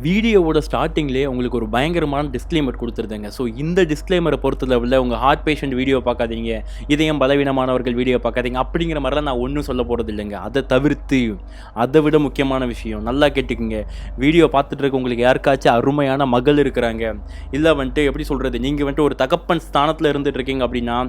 வீடியோவோட ஸ்டார்டிங்லேயே உங்களுக்கு ஒரு பயங்கரமான டிஸ்க்ளைமர் கொடுத்துருந்தேங்க. ஸோ இந்த டிஸ்க்ளைமரை பொறுத்தளவில் உங்கள் ஹார்ட் பேஷண்ட் வீடியோ பார்க்காதீங்க, இதயம் பலவீனமானவர்கள் வீடியோ பார்க்காதீங்க அப்படிங்கிற மாதிரிலாம் நான் ஒன்றும் சொல்ல போகிறது இல்லைங்க. அதை தவிர்த்து அதை விட முக்கியமான விஷயம் நல்லா கேட்டுக்குங்க. வீடியோ பார்த்துட்டு இருக்க உங்களுக்கு யாருக்காச்சும் அருமையான மகள் இருக்கிறாங்க, இல்லை வந்துட்டு எப்படி சொல்கிறது, நீங்கள் வந்துட்டு ஒரு தகப்பன் ஸ்தானத்தில் இருந்துட்டு இருக்கீங்க அப்படின்னா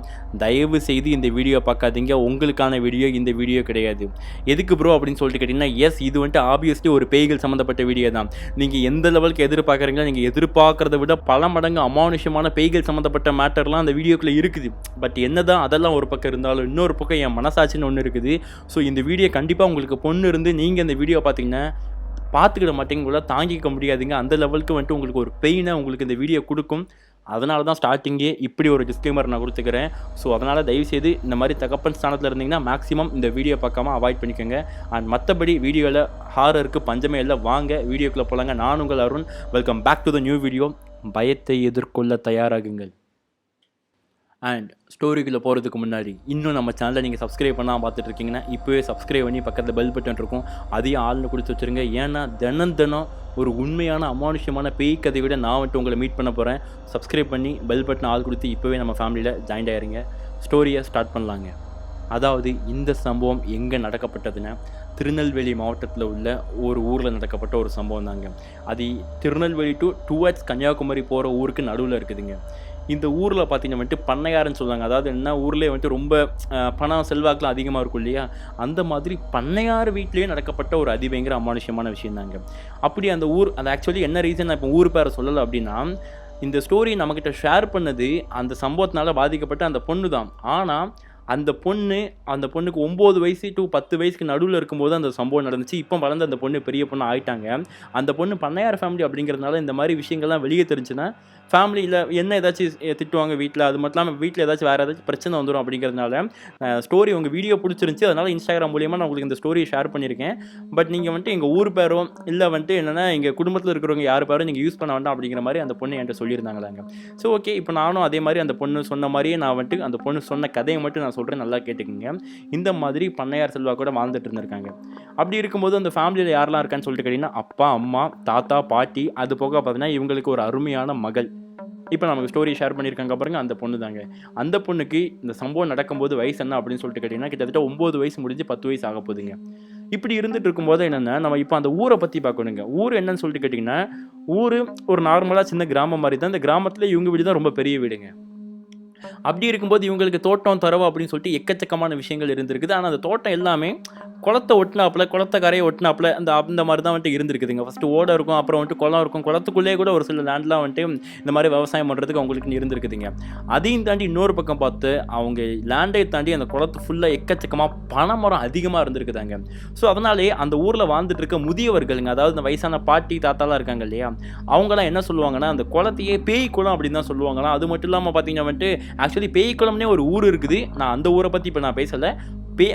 தயவு செய்து இந்த வீடியோ பார்க்காதீங்க. உங்களுக்கான வீடியோ இந்த வீடியோ கிடையாது. எதுக்கு ப்ரோ அப்படின்னு சொல்லிட்டு கேட்டிங்கன்னா, எஸ் இது வந்துட்டு ஆப்வியஸ்லி ஒரு பேய்கள் சம்மந்தப்பட்ட வீடியோ தான். நீங்கள் எந்த லெவலுக்கு எதிர்பார்க்குறீங்களோ நீங்கள் எதிர்பார்க்குறத விட பல மடங்கு அமானுஷமான பேய்கள் சம்மந்தப்பட்ட மேட்டர்லாம் அந்த வீடியோக்குள்ளே இருக்குது. பட் என்னதான் அதெல்லாம் ஒரு பக்கம் இருந்தாலும் இன்னொரு பக்கம் என் மனசாட்சின்னு ஒன்று இருக்குது. ஸோ இந்த வீடியோ கண்டிப்பாக உங்களுக்கு பொண்ணு இருந்து நீங்கள் இந்த வீடியோ பார்த்தீங்கன்னா பார்த்துக்கிட மாட்டீங்களா, தாங்கிக்க முடியாதுங்க. அந்த லெவலுக்கு வந்துட்டு உங்களுக்கு ஒரு பெயினை உங்களுக்கு இந்த வீடியோ கொடுக்கும். அதனால தான் ஸ்டார்டிங்கே இப்படி ஒரு டிஸ்க்ளைமர் நான் கொடுத்துக்கிறேன். ஸோ அதனால் தயவுசெய்து இந்த மாதிரி தகப்பன் ஸ்தானத்தில் இருந்தீங்கன்னா மேக்ஸிமம் இந்த வீடியோ பார்க்காம அவாய்ட் பண்ணிக்கோங்க. அண்ட் மற்றபடி வீடியோவில் ஹாரருக்கு பஞ்சமே இல்லை. வாங்க வீடியோக்குள்ளே போகலாங்க. நான் உங்கள் Arun. Welcome back to the new video. பயத்தை எதிர்கொள்ள தயாராகுங்கள். அண்ட் ஸ்டோரிக்குள்ளே போகிறதுக்கு முன்னாடி இன்னும் நம்ம சேனலை நீங்கள் சப்ஸ்கிரைப் பண்ணால் பார்த்துட்டு இருக்கீங்கன்னா இப்போவே சப்ஸ்கிரைப் பண்ணி பக்கத்தில் பெல் பட்டன் இருக்கும், அதையும் ஆள்னு கொடுத்து வச்சுருங்க. ஏன்னா தினம் ஒரு உண்மையான அமானுஷமான பேய் கதை விட நான் வந்துட்டு உங்களை மீட் பண்ண போகிறேன். சப்ஸ்கிரைப் பண்ணி பெல் பட்டன் ஆள் கொடுத்து இப்போவே நம்ம ஃபேமிலியில் ஜாயின் ஆகிருங்க. ஸ்டோரியை ஸ்டார்ட் பண்ணலாங்க. அதாவது இந்த சம்பவம் எங்கே நடக்கப்பட்டதுன்னா திருநெல்வேலி மாவட்டத்தில் உள்ள ஒரு ஊரில் நடக்கப்பட்ட ஒரு சம்பவம் தாங்க. அது திருநெல்வேலி டுவர்ட்ஸ் கன்னியாகுமரி போகிற ஊருக்கு நடுவில் இருக்குதுங்க. இந்த ஊரில் பார்த்தீங்கன்னா வந்துட்டு பண்ணையாருன்னு சொல்லுவாங்க. அதாவது என்ன, ஊர்லேயே வந்துட்டு ரொம்ப பணம் செல்வாக்குலாம் அதிகமாக இருக்கும் இல்லையா, அந்த மாதிரி பண்ணையார் வீட்லேயே நடக்கப்பட்ட ஒரு அதிபயங்கர அமானுஷமான விஷயம் தாங்க. அப்படி அந்த ஊர், அது ஆக்சுவலி என்ன ரீசன் நான் இப்போ ஊர் பேரை சொல்லலை அப்படின்னா, இந்த ஸ்டோரி நம்மக்கிட்ட ஷேர் பண்ணது அந்த சம்பவத்தினால பாதிக்கப்பட்ட அந்த பொண்ணு தான். ஆனால் அந்த பொண்ணுக்கு 9 வயசு டு 10 வயசுக்கு நடுவில் இருக்கும்போது அந்த சம்பவம் நடந்துச்சு. இப்போ வளர்ந்து அந்த பொண்ணு பெரிய பொண்ணு ஆகிட்டாங்க. அந்த பொண்ணு பண்ணையார் ஃபேமிலி அப்படிங்கிறதுனால இந்த மாதிரி விஷயங்கள்லாம் வெளியே தெரிஞ்சுன்னா ஃபேமிலியில் என்ன ஏதாச்சும் திட்டுவாங்க வீட்டில். அது மட்டும் இல்லாமல் வீட்டில் ஏதாச்சும் வேறு ஏதாச்சும் பிரச்சனை வந்துடும் அப்படிங்கிறதுனால ஸ்டோரி உங்கள் வீடியோ பிடிச்சிருந்துச்சி, அதனால் இன்ஸ்டாகிராம் மூலியமாக நான் உங்களுக்கு இந்த ஸ்டோரியை ஷேர் பண்ணியிருக்கேன். பட் நீங்கள் வந்துட்டு எங்கள் ஊர் பேரோ இல்லை வந்துட்டு என்னென்னா எங்கள் குடும்பத்தில் இருக்கிறவங்க யார் பேரும் நீங்கள் யூஸ் பண்ண வேண்டாம் அப்படிங்கிற மாதிரி அந்த பொண்ணு என்கிட்ட சொல்லியிருந்தாங்களாங்க. ஸோ ஓகே, இப்போ நானும் அதே மாதிரி அந்த பொண்ணு சொன்ன மாதிரியே நான் வந்துட்டு அந்த பொண்ணு சொன்ன கதையை மட்டும் நான் சொல்கிறேன், நல்லா கேட்டுக்குங்க. இந்த மாதிரி பண்ணையார் செல்வா கூட வாழ்ந்துட்டு இருந்திருக்காங்க. அப்படி இருக்கும்போது அந்த ஃபேமிலியில் யாரெல்லாம் இருக்கான்னு சொல்லிட்டு கேட்டிங்கன்னா, அப்பா, அம்மா, தாத்தா, பாட்டி, அது போக பார்த்தீங்கன்னா இவங்களுக்கு ஒரு அருமையான மகள். இப்போ நமக்கு ஸ்டோரி ஷேர் பண்ணியிருக்காங்க பாருங்க, அந்த பொண்ணு தாங்க. அந்த பொண்ணுக்கு இந்த சம்பவம் நடக்கும்போது வயசு என்ன அப்படின்னு சொல்லிட்டு கேட்டிங்கன்னா கிட்டத்தட்ட 9 வயசு முடிஞ்சு 10 வயசு ஆக போகுதுங்க. இப்படி இருந்துட்டு இருக்கும்போது என்னென்னா, நம்ம இப்போ அந்த ஊரை பற்றி பார்க்கணுங்க. ஊர் என்னன்னு சொல்லிட்டு கேட்டிங்கன்னா, ஊர் ஒரு நார்மலாக சின்ன கிராமம் மாதிரி தான். இந்த கிராமத்தில் இவங்க வீடு தான் ரொம்ப பெரிய வீடுங்க. அப்படி இருக்கும்போது இவங்களுக்கு தோட்டம் தரவு அப்படின்னு சொல்லிட்டு எக்கச்சக்கமான விஷயங்கள் இருந்திருக்குது. ஆனால் அந்த தோட்டம் எல்லாமே குளத்தை ஒட்டினாப்புல, குளத்தை கரையை ஒட்டினாப்புல அந்த மாதிரி தான் வந்துட்டு இருந்திருக்குதுங்க. ஃபஸ்ட்டு ஓடை இருக்கும், அப்புறம் வந்துட்டு குளம் இருக்கும். குளத்துக்குள்ளேயே கூட ஒரு சில லேண்ட்லாம் வந்துட்டு இந்த மாதிரி விவசாயம் பண்ணுறதுக்கு அவங்களுக்கு இருந்திருக்குதுங்க. அதையும் தாண்டி இன்னொரு பக்கம் பார்த்து அவங்க லேண்டை தாண்டி அந்த குளத்து ஃபுல்லாக எக்கச்சக்கமாக பனைமரம் அதிகமாக இருந்திருக்குதாங்க. ஸோ அதனாலே அந்த ஊரில் வாழ்ந்துட்டு இருக்க முதியவர்களுங்க, அதாவது இந்த வயசான பாட்டி தாத்தாலாம் இருக்காங்க இல்லையா, அவங்களாம் என்ன சொல்லுவாங்கன்னா அந்த குளத்தையே பேய் குளம் அப்படின்னு தான் சொல்லுவாங்களாம். அது மட்டும் இல்லாமல் பார்த்தீங்கன்னா வந்துட்டு ஆக்சுவலி பேய் குளம்னே ஒரு ஊர் இருக்குது. நான் அந்த ஊரை பற்றி இப்போ நான் பேசலை.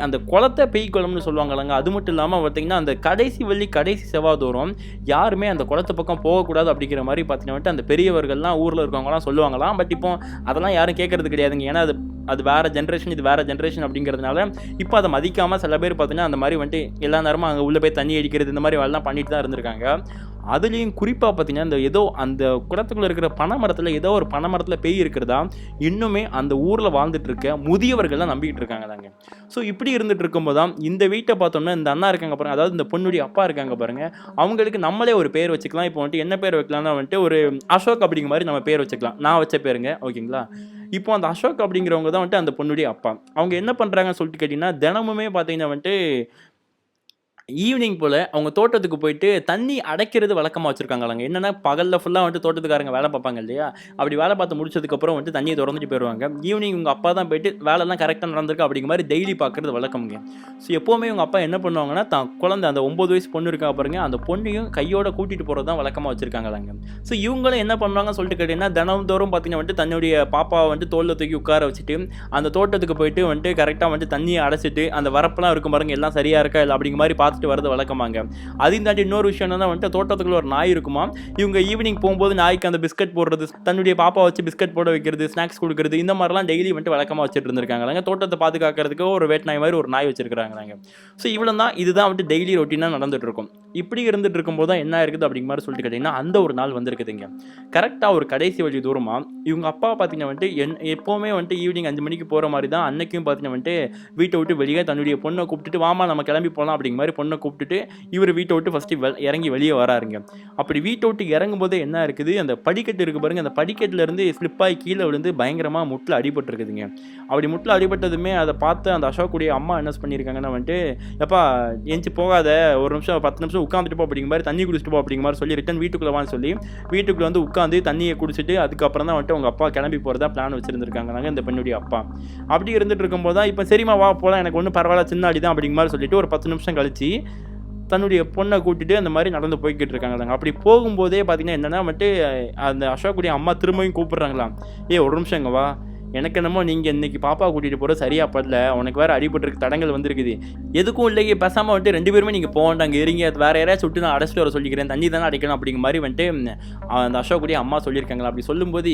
அந்த குளத்தை பேய் குளம்னு சொல்லுவாங்களாங்க. அது மட்டும் இல்லாமல் பார்த்தீங்கன்னா அந்த கடைசி வெள்ளி கடைசி செவ்வாதோறும் யாருமே அந்த குளத்து பக்கம் போகக்கூடாது அப்படிங்கிற மாதிரி பார்த்தீங்கன்னா அந்த பெரியவர்கள்லாம் ஊரில் இருக்கவங்களாம் சொல்லுவாங்களாம். பட் இப்போ அதெல்லாம் யாரும் கேட்கறது கிடையாதுங்க. ஏன்னா அது வேறு ஜென்ரேஷன், இது வேறு ஜென்ரேஷன் அப்படிங்கிறதுனால இப்போ அதை மதிக்காமல் சில பேர் பார்த்தீங்கன்னா அந்த மாதிரி வந்துட்டு எல்லா நேரமும் அங்கே உள்ளே போய் தண்ணி அடிக்கிறது இந்த மாதிரி வேலைலாம் பண்ணிட்டு தான் இருந்திருக்காங்க. அதுலேயும் குறிப்பாக பார்த்தீங்கன்னா இந்த ஏதோ அந்த குளத்துக்குள்ளே இருக்கிற பனைமரத்தில் ஏதோ ஒரு பனைமரத்தில் பேய் இருக்கிறதா இன்னுமே அந்த ஊரில் வாழ்ந்துட்டு இருக்க முதியவர்கள்லாம் நம்பிக்கிட்டு இருக்காங்க தாங்க. ஸோ இப்படி இருந்துட்டு இருக்கும்போது தான் இந்த வீட்டை பார்த்தோம்னா இந்த அண்ணா இருக்காங்க பாருங்கள், அதாவது இந்த பொண்ணுடைய அப்பா இருக்காங்க பாருங்கள், அவங்களுக்கு நம்மளே ஒரு பேர் வச்சுக்கலாம். இப்போ வந்துட்டு என்ன பேர் வைக்கலாம்னா வந்துட்டு ஒரு அசோக் அப்படிங்கிற மாதிரி நம்ம பேர் வச்சுக்கலாம். நான் வச்ச பேருங்க, ஓகேங்களா. இப்போ அந்த அசோக் அப்படிங்கிறவங்க தான் வந்துட்டு அந்த பொண்ணுடைய அப்பா. அவங்க என்ன பண்ணுறாங்கன்னு சொல்லிட்டு கேட்டிங்கன்னா, தினமுமே பார்த்தீங்கன்னா வந்துட்டு ஈவினிங் போல் அவங்க தோட்டத்துக்கு போயிட்டு தண்ணி அடைக்கிறது வழக்கமாக வச்சுருக்காங்களாங்க. என்னென்னா பகலில் ஃபுல்லாக வந்துட்டு தோட்டத்துக்காரங்க வேலை பார்ப்பாங்க இல்லையா, அப்படி வேலை பார்த்து முடிச்சதுக்கப்புறம் வந்துட்டு தண்ணியை திறந்துட்டு போயிடுவாங்க. ஈவினிங் உங்கள் அப்பா தான் போயிட்டு வேலைலாம் கரெக்டாக நடந்திருக்கு அப்படிங்கிற மாதிரி டெய்லி பார்க்குறது வழக்கமுங்க. ஸோ எப்போவுமே உங்கள் அப்பா என்ன பண்ணுவாங்கன்னா தான் குழந்தை அந்த 9 வயசு பொண்ணு இருக்கா பாருங்க, அந்த பொண்ணையும் கையோட கூட்டிகிட்டு போகிறது தான் வழக்கமாக வச்சுருக்காங்களாங்க. ஸோ இவங்களும் என்ன பண்ணுவாங்கன்னு சொல்லிட்டு கேட்டிங்கன்னா, தினந்தோறும் பார்த்தீங்கன்னா வந்துட்டு தன்னுடைய பாப்பாவை வந்துட்டு தோளில் தூக்கி உட்கார வச்சுட்டு அந்த தோட்டத்துக்கு போயிட்டு வந்துட்டு கரெக்டாக வந்துட்டு தண்ணியை அடைச்சிட்டு அந்த வரப்பெல்லாம் இருக்கும் பாருங்க, எல்லாம் சரியாக இருக்கா இல்லை அப்படிங்கிற மாதிரி பார்த்து பார்த்துட்டு வரது வழக்கமாங்க. அதையும் தாண்டி இன்னொரு விஷயம் என்னன்னா வந்துட்டு தோட்டத்துக்குள்ள ஒரு நாய் இருக்குமா. இவங்க ஈவினிங் போகும்போது நாய்க்கு அந்த பிஸ்கட் போடுறது, தன்னுடைய பாப்பா வச்சு பிஸ்கட் போட வைக்கிறது, ஸ்நாக்ஸ் கொடுக்குறது, இந்த மாதிரிலாம் டெய்லி வந்துட்டு வழக்கமாக வச்சுட்டு இருந்திருக்காங்க. தோட்டத்தை பாதுகாக்கிறதுக்கு ஒரு வேட் நாய் மாதிரி ஒரு நாய் வச்சிருக்காங்க. ஸோ இவ்வளோ தான், இதுதான் வந்துட்டு டெய்லி ரொட்டீனாக நடந்துட்டு இருக்கும். இப்படி இருந்துட்டு இருக்கும்போது தான் என்ன இருக்குது அப்படிங்கிற மாதிரி சொல்லிட்டு கேட்டிங்கன்னா, அந்த ஒரு நாள் வந்திருக்குதுங்க. கரெக்டாக ஒரு கடைசி வழி தூரமாக இவங்க அப்பா பார்த்தீங்கன்னா வந்துட்டு எப்போவுமே வந்துட்டு ஈவினிங் 5 மணிக்கு போகிற மாதிரி தான் அன்னைக்கும் பார்த்தீங்கன்னா வந்துட்டு வீட்டை விட்டு வெளியே தன்னுடைய பொண்ணை கூப்பிட்டுட்டு வாமா நம்ம கிளம்பி போகலாம் அப்படிங்கிற மாதிரி பொண்ணை கூப்பிட்டுட்டு இவர் வீட்டை விட்டு ஃபஸ்ட்டு இறங்கி வெளியே வராருங்க. அப்படி வீட்டை விட்டு இறங்கும் போதே என்ன இருக்குது, அந்த படிக்கட்டு இருக்குது பாருங்க, அந்த படிக்கட்டுலேருந்து ஸ்லிப்பாகி கீழே விழுந்து பயங்கரமாக முட்டில் அடிபட்டுருக்குதுங்க. அப்படி முட்டில் அடிபட்டதுமே அதை பார்த்து அந்த அசோக்குடைய அம்மா என்ன பண்ணியிருக்காங்கன்னா வந்துட்டு, எப்பா எஞ்சி போகாத, ஒரு நிமிஷம் 10 நிமிஷம் உட்காந்துட்டு போ அப்படிங்கிற மாதிரி, தண்ணி குடிச்சிட்டு போ அப்படிங்கிற மாதிரி சொல்லி ரிட்டன் வீட்டுக்குள்ளே வான்னு சொல்லி வீட்டுக்குள்ளே வந்து உட்காந்து தண்ணியை குடிச்சிட்டு அதுக்கப்புறம் தான் வந்துட்டு அவங்க அப்பா கிளம்பி போகிறதா பிளான் வச்சுருந்துருக்காங்க இந்த பெண்ணுடைய அப்பா. அப்படி இருந்துட்டு இருக்கும்போது தான் இப்போ சரிம்மா வா போகலாம், எனக்கு ஒன்றும் பரவாயில்ல, சின்ன அடி தான் அப்படிங்கிற மாதிரி சொல்லிட்டு ஒரு 10 நிமிஷம் கழிச்சு தன்னுடைய பொண்ணை கூட்டிட்டு அந்த மாதிரி நடந்து போய்கிட்டு இருக்காங்க. அப்படி போகும்போதே பார்த்தீங்கன்னா என்னன்னா வந்துட்டு அந்த அசோக்குடைய அம்மா திரும்பியும் கூப்பிடுறாங்களாம், ஒரு நிமிஷம் இங்கே வா, எனக்கு என்னமோ நீங்கள் இன்றைக்கி பாப்பா கூட்டிகிட்டு போகிற சரியாக படல, உனக்கு வேறு அடிபட்டுருக்கு, தடங்கள் வந்திருக்குது, எதுக்கும் இல்லையே பேசாமல் வந்துட்டு 2 பேருமே நீங்கள் போக வேண்டாங்க, இருங்க, அது வேறு யாராச்சும் விட்டு நான் அடைச்சிட்டு வர சொல்லிக்கிறேன், தண்ணி தானே அடைக்கணும் அப்படிங்கிற மாதிரி வந்துட்டு அந்த அசோக்குடைய அம்மா சொல்லியிருக்காங்களா. அப்படி சொல்லும்போது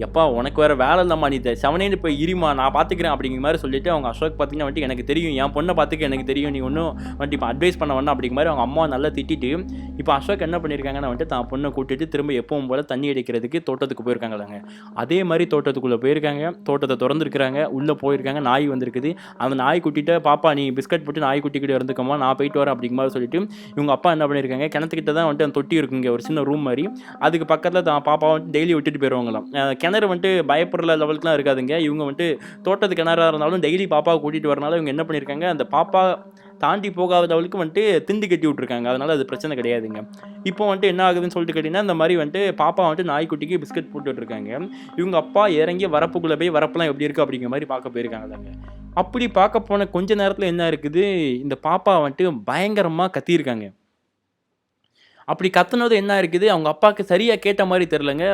எப்பா உனக்கு வேறு வேலை இல்லைம்மா, நீ செவனேன்னு போய் இருமா நான் பார்த்துக்கிறேன் அப்படிங்கிற மாதிரி சொல்லிட்டு அவங்க அசோக் பார்த்தீங்கன்னா வந்துட்டு எனக்கு தெரியும், என் பொண்ணை பார்த்துக்க எனக்கு தெரியும், நீ ஒன்றும் வந்துட்டு இப்போ அட்வைஸ் பண்ண வேண்டாம் அப்படிங்கிற மாதிரி அவங்க அம்மா நல்லா திட்டிட்டு இப்போ அசோக் என்ன பண்ணியிருக்காங்கன்னா வந்துட்டு தான் பொண்ணை கூட்டிட்டு திரும்ப எப்பவும் போல் தண்ணி அடிக்கிறதுக்கு தோட்டத்துக்கு போயிருக்காங்களாங்க. அதே மாதிரி தோட்டத்துக்குள்ளே போயிருக்காங்க, தோட்டத்தை திறந்துருக்குறாங்க, உள்ளே போயிருக்காங்க, நாய் வந்திருக்குது. அந்த நாய் குட்டிகிட்ட பாப்பா நீ பிஸ்கட் போட்டு நாய் குட்டிக்கிட்ட இருந்துக்கம்மா, நான் போயிட்டு வரேன் அப்படிங்கிற மாதிரி சொல்லிட்டு இவங்க அப்பா என்ன பண்ணியிருக்காங்க, கிணத்துக்கிட்ட தான் வந்துட்டு அந்த தொட்டி இருக்குங்க, ஒரு சின்ன ரூம் மாதிரி, அதுக்கு பக்கத்தில் தான் பாப்பா வந்துட்டு டெய்லி விட்டுட்டு போயிடுவாங்களாம். கிணறு வந்துட்டு பயப்படுற லெவலுக்குலாம் இருக்காதுங்க. இவங்க வந்துட்டு தோட்டத்து கிணறாக இருந்தாலும் டெய்லி பாப்பாவை கூட்டிகிட்டு வரனால இவங்க என்ன பண்ணியிருக்காங்க, அந்த பாப்பா தாண்டி போகாத லெவலுக்கு வந்துட்டு திண்டு கட்டி விட்ருக்காங்க. அதனால் அது பிரச்சனை கிடையாதுங்க. இப்போ வந்துட்டு என்ன ஆகுதுன்னு சொல்லிட்டு கேட்டிங்கன்னா, இந்த மாதிரி வந்துட்டு பாப்பா வந்துட்டு நாய்க்குட்டிக்கு பிஸ்கட் போட்டுட்ருக்காங்க. இவங்க அப்பா இறங்கி வரப்புக்குள்ளே போய் வரப்பெல்லாம் எப்படி இருக்குது அப்படிங்கிற மாதிரி பார்க்க போயிருக்காங்களாங்க. அப்படி பார்க்க போன கொஞ்ச நேரத்தில் என்ன இருக்குது, இந்த பாப்பா வந்துட்டு பயங்கரமாக கத்தியிருக்காங்க. அப்படி கத்துனது என்ன இருக்குது, அவங்க அப்பாவுக்கு சரியாக கேட்ட மாதிரி தெரிலங்க.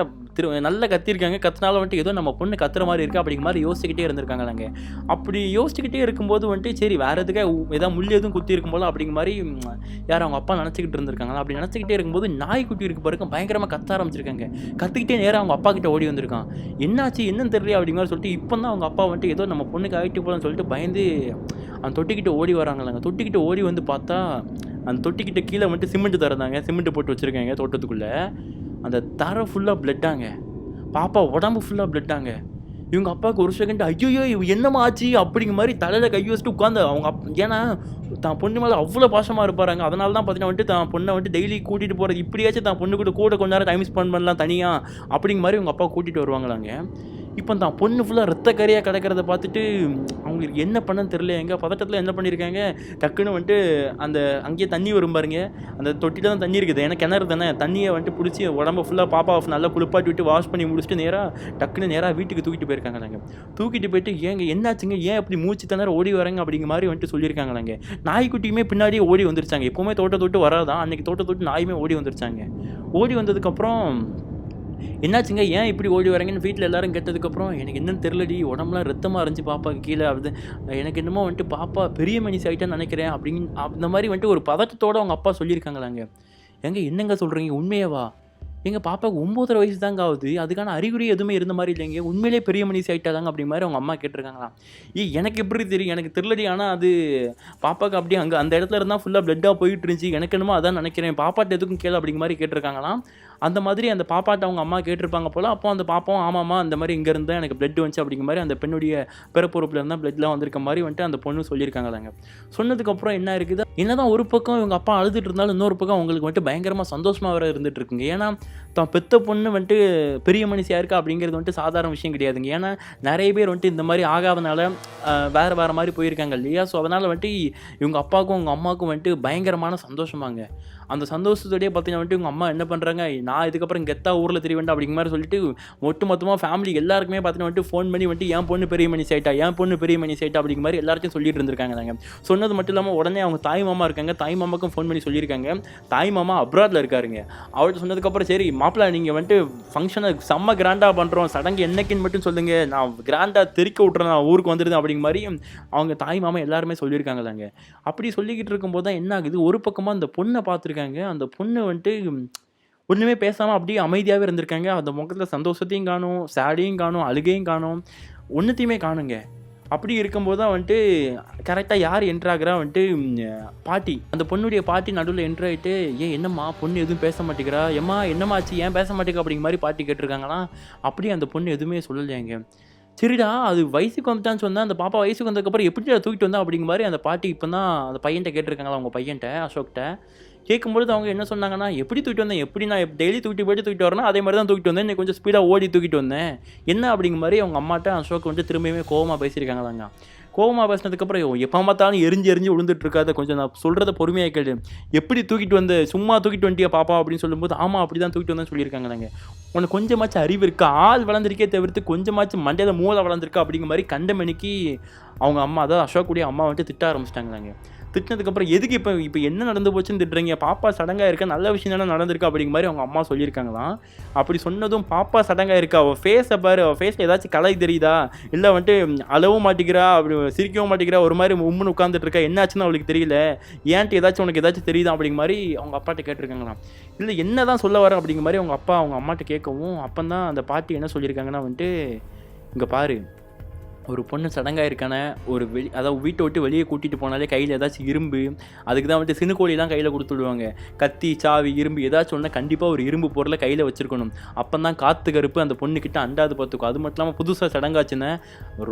நல்லா கத்திருக்காங்க. கத்துனால வந்துட்டு ஏதோ நம்ம பொண்ணு கத்துற மாதிரி இருக்குது அப்படிங்கிற மாதிரி யோசிச்சுக்கிட்டே இருந்திருக்காங்களாங்க. அப்படி யோசிச்சுக்கிட்டே இருக்கும்போது வந்துட்டு சரி வேறு எதுக்காக ஏதாவது முள் எதுவும் குத்தி இருக்கும் போல அப்படிங்கிற மாதிரி யார் அவங்க அப்பா நினச்சிக்கிட்டு இருந்திருக்காங்களா. அப்படி நினச்சிக்கிட்டே இருக்கும்போது நாய்க்குட்டி இருக்கு பாருங்க பயங்கரமாக கத்த ஆரம்பிச்சிருக்காங்க. கத்திக்கிட்டே நேராக அவங்க அப்பா கிட்ட ஓடி வந்திருக்கான். என்னாச்சு என்னன்னு தெரியல அப்படிங்கிற மாதிரி சொல்லிட்டு இப்போ தான் அவங்க அப்பா வந்துட்டு ஏதோ நம்ம பொண்ணுக்கு ஆகிட்டு போகலான்னு சொல்லிட்டு பயந்து அந்த தொட்டிக்கிட்ட ஓடி வராங்களாங்க. தொட்டிக்கிட்ட ஓடி வந்து பார்த்தா அந்த தொட்டிக்கிட்ட கீழே வந்துட்டு சிமெண்ட் தரதாங்க, சிமெண்ட் போட்டு வச்சுருக்காங்க தோட்டத்துக்குள்ளே. அந்த தரை ஃபுல்லாக பிளட்டாங்க, பாப்பா உடம்பு ஃபுல்லாக பிளட்டாங்க. இவங்க அப்பாவுக்கு ஒரு செகண்ட் ஐயோ என்னம்மா ஆச்சு அப்படிங்கிற மாதிரி தலையில் கை வச்சுட்டு உட்காந்து அவங்க ஏன்னா தான் பொண்ணு மேலே அவ்வளோ பாசமாக இருப்பாருங்க. அதனால தான் பார்த்தீங்கன்னா வந்துட்டு தான் பொண்ணை வந்துட்டு டெய்லி கூட்டிகிட்டு போகிறது, இப்படியாச்சும் தான் பொண்ணு கூட கொஞ்ச நேரம் டைம் ஸ்பெண்ட் பண்ணலாம் தனியாக அப்படிங்கிற மாதிரி இவங்க அப்பா கூட்டிகிட்டு வருவாங்களாங்க. இப்போ தான் பொண்ணு ஃபுல்லாக ரத்தக்கரியாக கிடக்கிறத பார்த்துட்டு அவங்களுக்கு என்ன பண்ணன்னு தெரியல. எங்கள் பதட்டத்தில் என்ன பண்ணியிருக்காங்க, டக்குன்னு வந்துட்டு அந்த அங்கேயே தண்ணி வரும் பாருங்க, அந்த தொட்டியில் தான் தண்ணி இருக்குது, ஏன்னா கிணறு தானே, தண்ணியை வந்துட்டு பிடிச்சி உடம்பு ஃபுல்லாக பாப்பா நல்லா குளிப்பாட்டி விட்டு வாஷ் பண்ணி முடிச்சுட்டு டக்குன்னு வீட்டுக்கு தூக்கிட்டு போயிருக்காங்க. நாங்கள் தூக்கிட்டு போயிட்டு ஏங்க என்னாச்சுங்க, ஏன் அப்படி மூச்சு திணற ஓடி வராங்க அப்படிங்கிற மாதிரி வந்துட்டு சொல்லியிருக்காங்க. நாங்கள் நாய்க்குட்டியுமே பின்னாடியே ஓடி வந்துருச்சாங்க. எப்போவுமே தோட்டத்தொட்டு வராதான், அன்றைக்கி தோட்டத்தொட்டு நாயுமே ஓடி வந்துருச்சாங்க. ஓடி வந்ததுக்கப்புறம் என்னாச்சுங்க ஏன் இப்படி ஓடி வரீங்கன்னு வீட்டில் எல்லாரும் கேட்டதுக்கப்புறம் எனக்கு என்னன்னு தெரிலடி, உடம்புலாம் ரத்தமாக இருந்துச்சு பாப்பாவுக்கு கீழே, அது எனக்கு என்னமோ வந்துட்டு பாப்பா பெரிய மனுஷி ஆகிட்டான்னு நினைக்கிறேன் அப்படின்னு அந்த மாதிரி வந்துட்டு ஒரு பதட்டத்தோடு அவங்க அப்பா சொல்லியிருக்காங்களாங்க. என்னங்க சொல்கிறீங்க, உண்மையாவா? எங்கள் பாப்பாவுக்கு 9.5 வயசு தாங்க ஆகுது, அதுக்கான அறிகுறி எதுவுமே இருந்த மாதிரி இல்லைங்க, உண்மையிலே பெரிய மனுஷி ஆகிட்டாதாங்க அப்படி மாதிரி அவங்க அம்மா கேட்டிருக்காங்களாம். எனக்கு எப்படி தெரியும், எனக்கு தெரிலடி, ஆனால் அது பாப்பாவுக்கு அப்படியே அங்கே அந்த இடத்துல இருந்தால் ஃபுல்லாக பிளட்டாக போயிட்டு இருந்துச்சு, எனக்கு என்னமோ அதான் நினைக்கிறேன், பாப்பாட்ட எதுக்கும் கேளு அப்படிங்கிற மாதிரி கேட்டிருக்காங்களாம். அந்த மாதிரி அந்த பாப்பாட்ட அவங்க அம்மா கேட்டிருப்பாங்க போல். அப்போ அந்த பாப்பாவும் ஆமாம்மா அந்த மாதிரி இங்கே இருந்தால் எனக்கு பிளட் வந்துச்சு அப்படிங்கிற மாதிரி அந்த பெண்ணுடைய பிறப்புறுப்பில் இருந்தால் பிளட்லாம் வந்திருக்க மாதிரி வந்துட்டு அந்த பொண்ணு சொல்லியிருக்காங்களாங்க. சொன்னதுக்கப்புறம் என்ன இருக்குது, என்னதான் ஒரு பக்கம் இவங்க அப்பா அழுதுட்டு இருந்தாலும் இன்னொரு பக்கம் அவங்களுக்கு வந்துட்டு பயங்கரமாக சந்தோஷமாக வேறு இருந்துட்டு இருக்குங்க. ஏன்னா தான் பெத்த பொண்ணு வந்துட்டு பெரிய மனுஷியாக இருக்கா அப்படிங்கிறது வந்துட்டு சாதாரண விஷயம் கிடையாதுங்க. ஏன்னா நிறைய பேர் வந்துட்டு இந்த மாதிரி ஆகாதனால வேறு மாதிரி போயிருக்காங்க இல்லையா. ஸோ அதனால் வந்துட்டு இவங்க அப்பாவுக்கும் அவங்க அம்மாவுக்கும் வந்துட்டு பயங்கரமான சந்தோஷமாங்க. அந்த சந்தோஷத்தோடயே பார்த்தீங்கன்னா வந்துட்டு இவங்க அம்மா என்ன பண்ணுறாங்க, நான் இதுக்கப்புறம் கெத்தா ஊரில் திரிவேண்டா அப்படிங்கிற மாதிரி சொல்லிட்டு ஒட்டுமொத்தமாக ஃபேமிலி எல்லாருக்குமே பார்த்தீங்கன்னா வந்துட்டு ஃபோன் பண்ணி வந்துட்டு என் பொண்ணு பெரிய மனுஷி ஆயிட்டா, என் பொண்ணு பெரிய மனுஷி ஆயிட்டா அப்படிங்கிற மாதிரி எல்லாருக்கும் சொல்லிட்டு இருந்திருக்காங்க. நாங்கள் சொன்னது மட்டும் இல்லாமல் உடனே அவங்க தாய் மாமா இருக்காங்க, தாய் மாமாக்கும் ஃபோன் பண்ணி சொல்லியிருக்காங்க. தாய் மாமா அப்ராடில் இருக்காருங்க. அவர்கிட்ட சொன்னதுக்கப்புறம் சரி மாப்பிள்ளை நீங்கள் வந்துட்டு ஃபங்க்ஷனை செம்ம கிராண்டாக பண்ணுறோம், சடங்கு என்னைக்குன்னு மட்டும் சொல்லுங்கள், நான் கிராண்டாக தெறிக்க விட்றேன், நான் ஊருக்கு வந்துடுது அப்படிங்கிற மாதிரி அவங்க தாய் மாமா எல்லாருமே சொல்லியிருக்காங்களாங்க. அப்படி சொல்லிக்கிட்டு இருக்கும்போது தான் என்ன ஆகுது, ஒரு பக்கமாக அந்த பொண்ணை பார்த்துருக்காங்க. அந்த பொண்ணு வந்துட்டு ஒன்றுமே பேசாமல் அப்படியே அமைதியாகவே இருந்திருக்காங்க. அந்த முகத்தில் சந்தோஷத்தையும் காணும், சேடையும் காணும், அழுகையும் காணும், ஒன்றுத்தையுமே காணுங்க. அப்படி இருக்கும்போது தான் வந்துட்டு கரெக்டாக யார் என்ட்ராகிறா வந்துட்டு பாட்டி, அந்த பொண்ணுடைய பாட்டி நடுவில் என்ட்ராயிட்டு, ஏன் என்னம்மா பொண்ணு எதுவும் பேச மாட்டேங்கிறா, ஏம்மா என்னம்மாச்சு ஏன் பேச மாட்டேங்க அப்படிங்கிற மாதிரி பாட்டி கேட்டிருக்காங்களாம். அப்படியே அந்த பொண்ணு எதுவுமே சொல்லலையாங்க. சரிடா அது வயசுக்கு வந்துட்டான்னு சொன்னால் அந்த பாப்பா வயசுக்கு வந்ததுக்கப்புறம் எப்படி தூக்கிட்டு வந்தா அப்படிங்கிற மாதிரி அந்த பாட்டி இப்போ தான் அந்த பையன்கிட்ட கேட்டிருக்காங்களா, அவங்க பையன்கிட்ட அசோக்கிட்ட. கேட்கும்பொழுது அவங்க என்ன சொன்னாங்கன்னா, எப்படி தூக்கிட்டு வந்தேன், எப்படி நான் டெய்லி தூக்கிட்டு போய்ட்டு தூக்கிட்டு வரேன்னா அதே மாதிரி தான் தூக்கிட்டு வந்தேன், இன்னைக்கு கொஞ்சம் ஸ்பீடாக ஓடி தூக்கிட்டு வந்தேன் என்ன அப்படிங்கிற மாதிரி அவங்க அம்மாட்ட அசோக் வந்துட்டு திரும்பியுமே கோவமாக பேசியிருக்காங்களாங்க. கோவமாக பேசினதுக்கப்புறம் எப்போ பார்த்தாலும் எரிஞ்சு விழுந்துட்டு இருக்காத, கொஞ்சம் நான் சொல்கிறத பொறுமையாக கேளு, எப்படி தூக்கிட்டு வந்து சும்மா தூக்கிட்டு வந்துட்டியா பாப்பா அப்படின்னு சொல்லும்போது ஆமாம் அப்படி தான் தூக்கிட்டு வந்தேன்னு சொல்லியிருக்காங்களாங்க. உனக்கு கொஞ்சமாச்சும் அறிவு இருக்கா, ஆள் வளர்ந்துருக்கே தவிர்த்து கொஞ்சமாச்சும் மண்டையில் மூளை வளர்ந்துருக்கா அப்படிங்கிற மாதிரி கண்டமணிக்கு அவங்க அம்மா, அதாவது அசோக்குடைய அம்மா வந்துட்டு திட்ட ஆரம்பிச்சிட்டாங்களாங்க. திட்டினதுக்கப்புறம் எதுக்கு இப்போ என்ன நடந்து போச்சுன்னு திட்டுறீங்க, பாப்பா சடங்காக இருக்கா, நல்ல விஷயம் தானே நடந்திருக்கா அப்படிங்கிற மாதிரி அவங்க அம்மா சொல்லியிருக்காங்களாம். அப்படி சொன்னதும் பாப்பா சடங்காக இருக்கா, அவள் ஃபேஸை பாரு, அவள் ஃபேஸில் ஏதாச்சும் கலை தெரியுதா, இல்லை வந்துட்டு அழவும் மாட்டேங்கிறா, அப்படி சிரிக்கவும் மாட்டேங்கிறா, ஒரு மாதிரி உம்முன்னு உட்காந்துட்டு இருக்கா, என்னாச்சுன்னு அவளுக்கு தெரியல, ஏன்ட்டு ஏதாச்சும் உனக்கு ஏதாச்சும் தெரியுதா அப்படிங்கிற மாதிரி அவங்க அப்பாட்ட கேட்டிருக்காங்களாம். இல்லை என்ன தான் சொல்ல வர அப்படிங்கிற மாதிரி அவங்க அப்பா அவங்க அம்மாட்ட கேட்கவும் அப்போ தான் அந்த பாட்டி என்ன சொல்லியிருக்காங்கன்னா வந்துட்டு, இங்கே பாரு ஒரு பொண்ணு சடங்காக இருக்கானே, ஒரு அதாவது வீட்டை விட்டு வெளியே கூட்டிகிட்டு போனாலே கையில் ஏதாச்சும் இரும்பு, அதுக்கு தான் வந்துட்டு சினுக்கோழிலாம் கையில் கொடுத்து விடுவாங்க, கத்தி சாவி இரும்பு ஏதாச்சும் ஒன்று கண்டிப்பாக ஒரு இரும்பு பொருளை கையில் வச்சுருக்கணும். அப்போ தான் காற்று கருப்பு அந்த பொண்ணுக்கிட்ட அண்டாது பார்த்துக்கும். அது மட்டும் இல்லாமல் புதுசாக சடங்காச்சுன்னா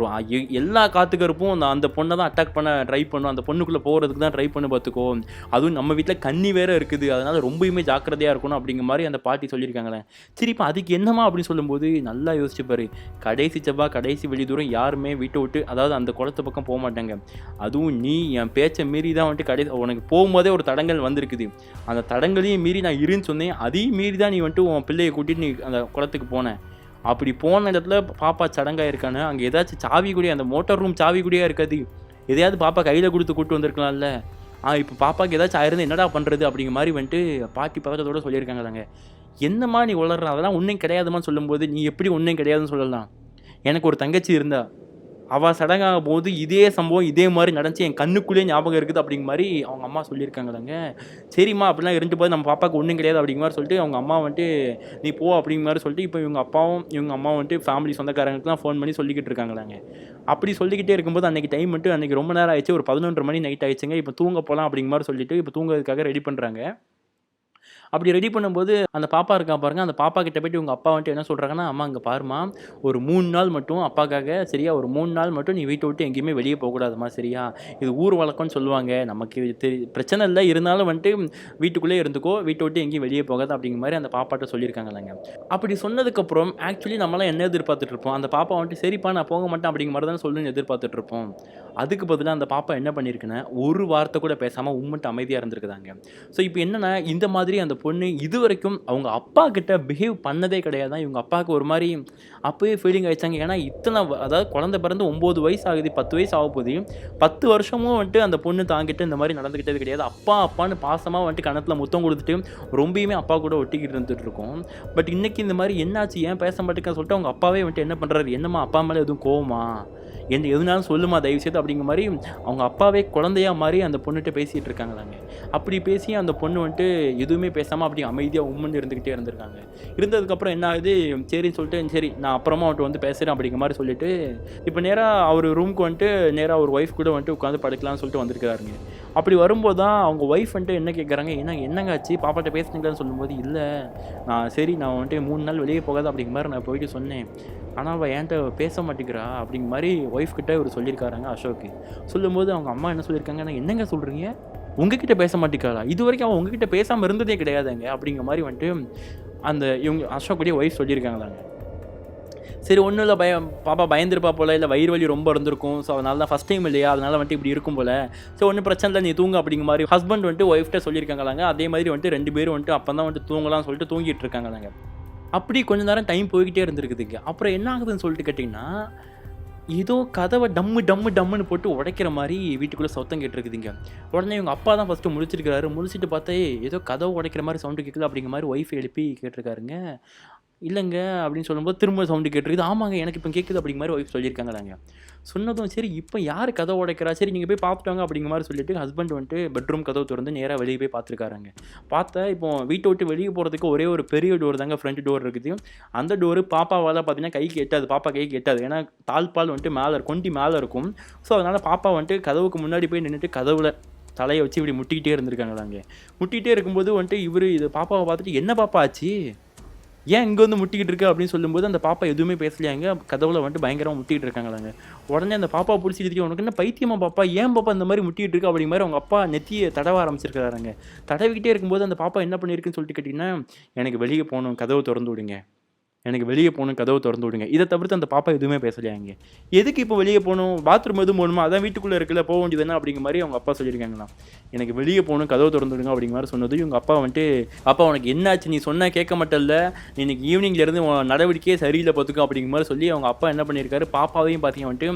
எல்லா காற்று கருப்பும் அந்த பொண்ணை தான் அட்டாக் பண்ண ட்ரை பண்ணும், அந்த பொண்ணுக்குள்ளே போகிறதுக்கு தான் ட்ரை பண்ணி பார்த்துக்கோ, அதுவும் நம்ம வீட்டில் கன்னி வேறு இருக்குது, அதனால் ரொம்பவுமே ஜாக்கிரதையாக இருக்கணும் அப்படிங்கிற மாதிரி அந்த பாட்டி சொல்லியிருக்காங்களே. சரி இப்போ அதுக்கு என்னமா அப்படின்னு சொல்லும்போது நல்லா யோசிச்சு பாரு, கடைசி செவ்வாய் கடைசி வெளி தூரம் யாருமே வீட்டை விட்டு, அதாவது அந்த குளத்து பக்கம் போக மாட்டாங்க. அதுவும் நீ என் பேச்சை மீறி தான் வந்துட்டு கடைசி உனக்கு போகும்போதே ஒரு தடங்கல் வந்திருக்குது, அந்த தடங்களையும் மீறி நான் இருன்னு சொன்னேன், அதையும் மீறி தான் நீ வந்துட்டு உன் பிள்ளையை கூட்டிட்டு நீ அந்த குளத்துக்கு போனேன். அப்படி போன இடத்துல பாப்பா சடங்காக இருக்கானு, அங்கே ஏதாச்சும் சாவி கூடிய அந்த மோட்டார் ரூம் சாவி கூடியா இருக்காது, எதையாவது பாப்பா கையில் கொடுத்து கூப்பிட்டு வந்திருக்கலாம்ல, இப்போ பாப்பாவுக்கு ஏதாச்சும் ஆயிருந்து என்னடா பண்ணுறது அப்படிங்கிற மாதிரி வந்துட்டு பாட்டி பக்கத்தோடு சொல்லியிருக்காங்களாங்க. என்னம்மா நீ வளர்ற, அதெல்லாம் ஒன்றும் கிடையாதுமான்னு சொல்லும்போது நீ எப்படி ஒன்றும் கிடையாதுன்னு சொல்லலாம், எனக்கு ஒரு தங்கச்சி இருந்தா, அவள் சடங்காக போது இதே சம்பவம் இதே மாதிரி நடந்துச்சு, என் கண்ணுக்குள்ளேயே ஞாபகம் இருக்குது அப்படிங்கிற மாதிரி அவங்க அம்மா சொல்லியிருக்காங்களாங்க. சரிம்மா அப்படிலாம் இருந்துட்டு போது நம்ம பாப்பாவுக்கு ஒன்றும் கிடையாது அப்படிங்கிற மாதிரி சொல்லிட்டு அவங்க அம்மா வந்துட்டு நீ போ அப்படிங்கிற மாதிரி சொல்லிட்டு இப்போ இவங்க அப்பாவும் இவங்க அம்மாவும் வந்துட்டு ஃபேமிலி சொந்தக்காரங்களுக்குலாம் ஃபோன் பண்ணி சொல்லிக்கிட்டு இருக்காங்களாங்க. அப்படி சொல்லிக்கிட்டே இருக்கும்போது அன்றைக்கி டைம் மட்டும் அன்றைக்கி ரொம்ப நேரம் ஆயிடுச்சு, ஒரு 11:30 மணி நைட் ஆயிடுச்சுங்க. இப்போ தூங்க போகலாம் அப்படிங்கிற மாதிரி சொல்லிட்டு இப்போ தூங்குறதுக்காக ரெடி பண்ணுறாங்க. அப்படி ரெடி பண்ணும்போது அந்த பாப்பா இருக்கா பாருங்க, அந்த பாப்பா கிட்ட போய்ட்டு உங்கள் அப்பா வந்துட்டு என்ன சொல்கிறாங்கன்னா, அம்மா இங்கே பாருமா, ஒரு 3 நாள் மட்டும் அப்பாக்காக சரியா, ஒரு 3 நாள் மட்டும் நீ வீட்டை விட்டு எங்கேயுமே வெளியே போகக்கூடாதுமா சரியா, இது ஊர் வழக்கம்னு சொல்லுவாங்க, நமக்கு பிரச்சனை இல்லை, இருந்தாலும் வந்துட்டு வீட்டுக்குள்ளே இருந்துக்கோ, வீட்டை விட்டு எங்கேயும் வெளியே போகாது அப்படிங்கிற மாதிரி அந்த பாப்பாட்ட சொல்லியிருக்காங்கல்லங்க. அப்படி சொன்னதுக்கப்புறம் ஆக்சுவலி நம்மளாம் என்ன எதிர்பார்த்துட்டு இருப்போம், அந்த பாப்பா வந்துட்டு சரிப்பா நான் போக மாட்டேன் அப்படிங்கிற மாதிரி தான் சொல்லுன்னு எதிர்பார்த்துட்டு இருப்போம். அதுக்கு பதிலாக அந்த பாப்பா என்ன பண்ணியிருக்குன்னா, ஒரு வார்த்தை கூட பேசாமல் உம்மிட்டு அமைதியாக இருந்திருக்குதாங்க. ஸோ இப்போ என்னென்னா, இந்த மாதிரி அந்த பொண்ணு இதுவரைக்கும் அவங்க அப்பா கிட்ட பிஹேவ் பண்ணதே கிடையாது. இவங்க அப்பாவுக்கு ஒரு மாதிரி அப்போயே ஃபீலிங் ஆயிடுச்சாங்க. ஏன்னா அதாவது குழந்தை பிறந்து 9 வயசு ஆகுது, 10 வயசு ஆக போகுது, 10 வருஷமும் வந்துட்டு அந்த பொண்ணு தாங்கிட்டு இந்த மாதிரி நடந்துக்கிட்டது கிடையாது. அப்பான்னு பாசமாக வந்துட்டு கணத்தில் முத்தம் கொடுத்துட்டு ரொம்பவுமே அப்பா கூட ஒட்டிக்கிட்டு இருந்துட்டு இருக்கோம். பட் இன்னைக்கு இந்த மாதிரி என்னாச்சு, ஏன் பேச மாட்டேங்கன்னு சொல்லிட்டு அவங்க அப்பாவே வந்துட்டு என்ன பண்ணுறாரு, என்னம்மா அப்பா மேலே எதுவும் கோவமா, எதுனாலும் சொல்லுமா தயவுசெய்து அப்படிங்கிற மாதிரி அவங்க அப்பாவே குழந்தையா மாதிரி அந்த பொண்ணுகிட்ட பேசிகிட்டு இருக்காங்களாங்க. அப்படி பேசி அந்த பொண்ணு வந்துட்டு எதுவுமே பேசாமல் அப்படி அமைதியாக உம்முன்னு இருந்துக்கிட்டே இருந்திருக்காங்க. இருந்ததுக்கப்புறம் என்ன ஆகுது, சரின்னு சொல்லிட்டு சரி நான் அப்புறமா அவன்ட்டு வந்து பேசுகிறேன் அப்படிங்கிற மாதிரி சொல்லிட்டு இப்போ நேராக அவர் ரூமுக்கு வந்துட்டு நேராக அவர் ஒய்ஃப் கூட வந்துட்டு உட்காந்து படுக்கலாம்னு சொல்லிட்டு வந்திருக்காருங்க. அப்படி வரும்போது தான் அவங்க ஒய்ஃப் வந்துட்டு என்ன கேட்குறாங்க, என்னங்க ஆச்சு பாப்பாட்ட பேசுனீங்களான்னு சொல்லும்போது, இல்லை நான் வந்துட்டு 3 நாள் வெளியே போகாது அப்படிங்கிற மாதிரி நான் போயிட்டு சொன்னேன், ஆனால் அவள் என்கிட்ட பேச மாட்டேங்கிறா அப்படிங்கிற மாதிரி ஒய்ஃப் கிட்ட இவர் சொல்லியிருக்காருங்க அசோக்கு. சொல்லும்போது அவங்க அம்மா என்ன சொல்லியிருக்காங்க, நான் என்னங்க சொல்கிறீங்க, உங்ககிட்ட பேச மாட்டேங்கிறாளா, இது வரைக்கும் அவன் உங்ககிட்ட பேசாமல் இருந்ததே கிடையாதுங்க அப்படிங்கிற மாதிரி வந்துட்டு அந்த இவங்க அசோக்குடைய ஒய்ஃப் சொல்லியிருக்காங்களாங்க. சரி ஒன்றும் இல்லை பாப்பா பயந்துருப்பா போல், இல்லை வயிறு வலி ரொம்ப இருந்திருக்கும். ஸோ அதனால தான் ஃபஸ்ட் டைம் இல்லையா, அதனால வந்துட்டு இப்படி இருக்கும் போல். ஸோ ஒன்றும் பிரச்சனை இல்லை, நீ தூங்க அப்படிங்கிற மாதிரி ஹஸ்பண்ட் வந்துட்டு ஒய்ஃப்ட்ட சொல்லியிருக்காங்களாங்க. அதே மாதிரி வந்துட்டு 2 பேரும் வந்துட்டு அப்போ தான் வந்துட்டு தூங்கலாம்னு சொல்லிட்டு தூங்கிட்டு இருக்காங்களாங்க. அப்படி கொஞ்ச நேரம் டைம் போய்கிட்டே இருந்திருக்குதுங்க. அப்புறம் என்ன ஆகுதுன்னு சொல்லிட்டு கேட்டிங்கன்னா, ஏதோ கதவை டம்மு டம்மு டம்முன்னு போட்டு உடைக்கிற மாதிரி வீட்டுக்குள்ளே சத்தம் கேட்டுருக்குதுங்க. உடனே இவங்க அப்பா தான் ஃபஸ்ட்டு முழிச்சிருக்காரு. முழிச்சிட்டு பார்த்தா ஏதோ கதவு உடைக்கிற மாதிரி சவுண்டு கேட்குது அப்படிங்கிற மாதிரி ஒய்ஃப் எழுப்பி கேட்டிருக்காருங்க. இல்லைங்க அப்படின்னு சொல்லும்போது திரும்ப சவுண்டு கேட்டுருக்குது. ஆமாங்க எனக்கு இப்போ கேட்குது அப்படிங்கிற மாதிரி ஒய்ஃப் சொல்லியிருக்காங்களாங்க. சொன்னதும் சரி இப்போ யார் கதவு உடைக்கிறா, சரி நீங்கள் போய் பார்த்துட்டாங்க அப்படிங்கிற மாதிரி சொல்லிட்டு ஹஸ்பண்ட் வந்துட்டு பெட்ரூம் கதவு திறந்து நேராக வெளியே போய் பார்த்துருக்காருங்க. பார்த்தா இப்போ வீட்டை விட்டு வெளியே போகிறதுக்கு ஒரே ஒரு பெரிய டோர் தாங்க ஃப்ரண்ட் டோர் இருக்குது. அந்த டோரு பாப்பாவால் பார்த்தீங்கன்னா கைக்கு எட்டாது, பாப்பா கைக்கு எட்டாது. ஏன்னா தாழ்பால் வந்துட்டு மேலே கொண்டி மேலே இருக்கும். ஸோ அதனால் பாப்பா வந்துட்டு கதவுக்கு முன்னாடி போய் நின்றுட்டு கதவுல தலையை வச்சு இப்படி முட்டிக்கிட்டே இருந்திருக்காங்களாங்க. முட்டிகிட்டே இருக்கும்போது வந்துட்டு இவர் இது பாப்பாவை பார்த்துட்டு என்ன பாப்பா ஆச்சு, ஏன் இங்கே வந்து முட்டிக்கிட்டு இருக்கு அப்படின்னு சொல்லும்போது அந்த பாப்பா எதுவுமே பேசலையாங்க. கதவுல வந்துட்டு பயங்கரமாக முட்டிகிட்டு இருக்காங்களாங்க. உடனே அந்த பாப்பா பிடிச்சி இழுத்து, உனக்கு என்ன பைத்தியமா பாப்பா, ஏன் பாப்பா இந்த மாதிரி முட்டிகிட்டு இருக்கு அப்படிங்கிற மாதிரி அவங்க அப்பா நெத்தியை தடவ ஆரம்பிச்சிருக்காருங்க. தடவிக்கிட்டே இருக்கும்போது அந்த பாப்பா என்ன பண்ணியிருக்குன்னு சொல்லிட்டு கேட்டிங்கன்னா, எனக்கு வெளியே போகணும், கதவு திறந்து விடுங்க, எனக்கு வெளியே போகணும், கதவு திறந்து விடுங்க. இதை தவிர்த்து அந்த பாப்பா எதுவுமே பேசலையாங்க. எதுக்கு இப்போ வெளியே போகணும், பாத்ரூம் எதுவும் போகணுமா, அதான் வீட்டுக்குள்ளே இருக்குல்ல போக வேண்டியது என்ன அப்படிங்கிற மாதிரி அவங்க அப்பா சொல்லியிருக்காங்களாம். எனக்கு வெளியே போகணும், கதவு திறந்து விடுங்க அப்படிங்கிற மாதிரி சொன்னது இவங்க அப்பா வந்துட்டு, அப்பா உனக்கு என்னாச்சு, நீ சொன்னால் கேட்க மாட்டல்ல, இன்னைக்கு ஈவினிங்லேருந்து நடவடிக்கையே சரியில்லை பார்த்துக்கும் அப்படிங்கிற மாதிரி சொல்லி அவங்க அப்பா என்ன பண்ணியிருக்காரு, பாப்பாவையும் பார்த்தீங்கன்னா வந்துட்டு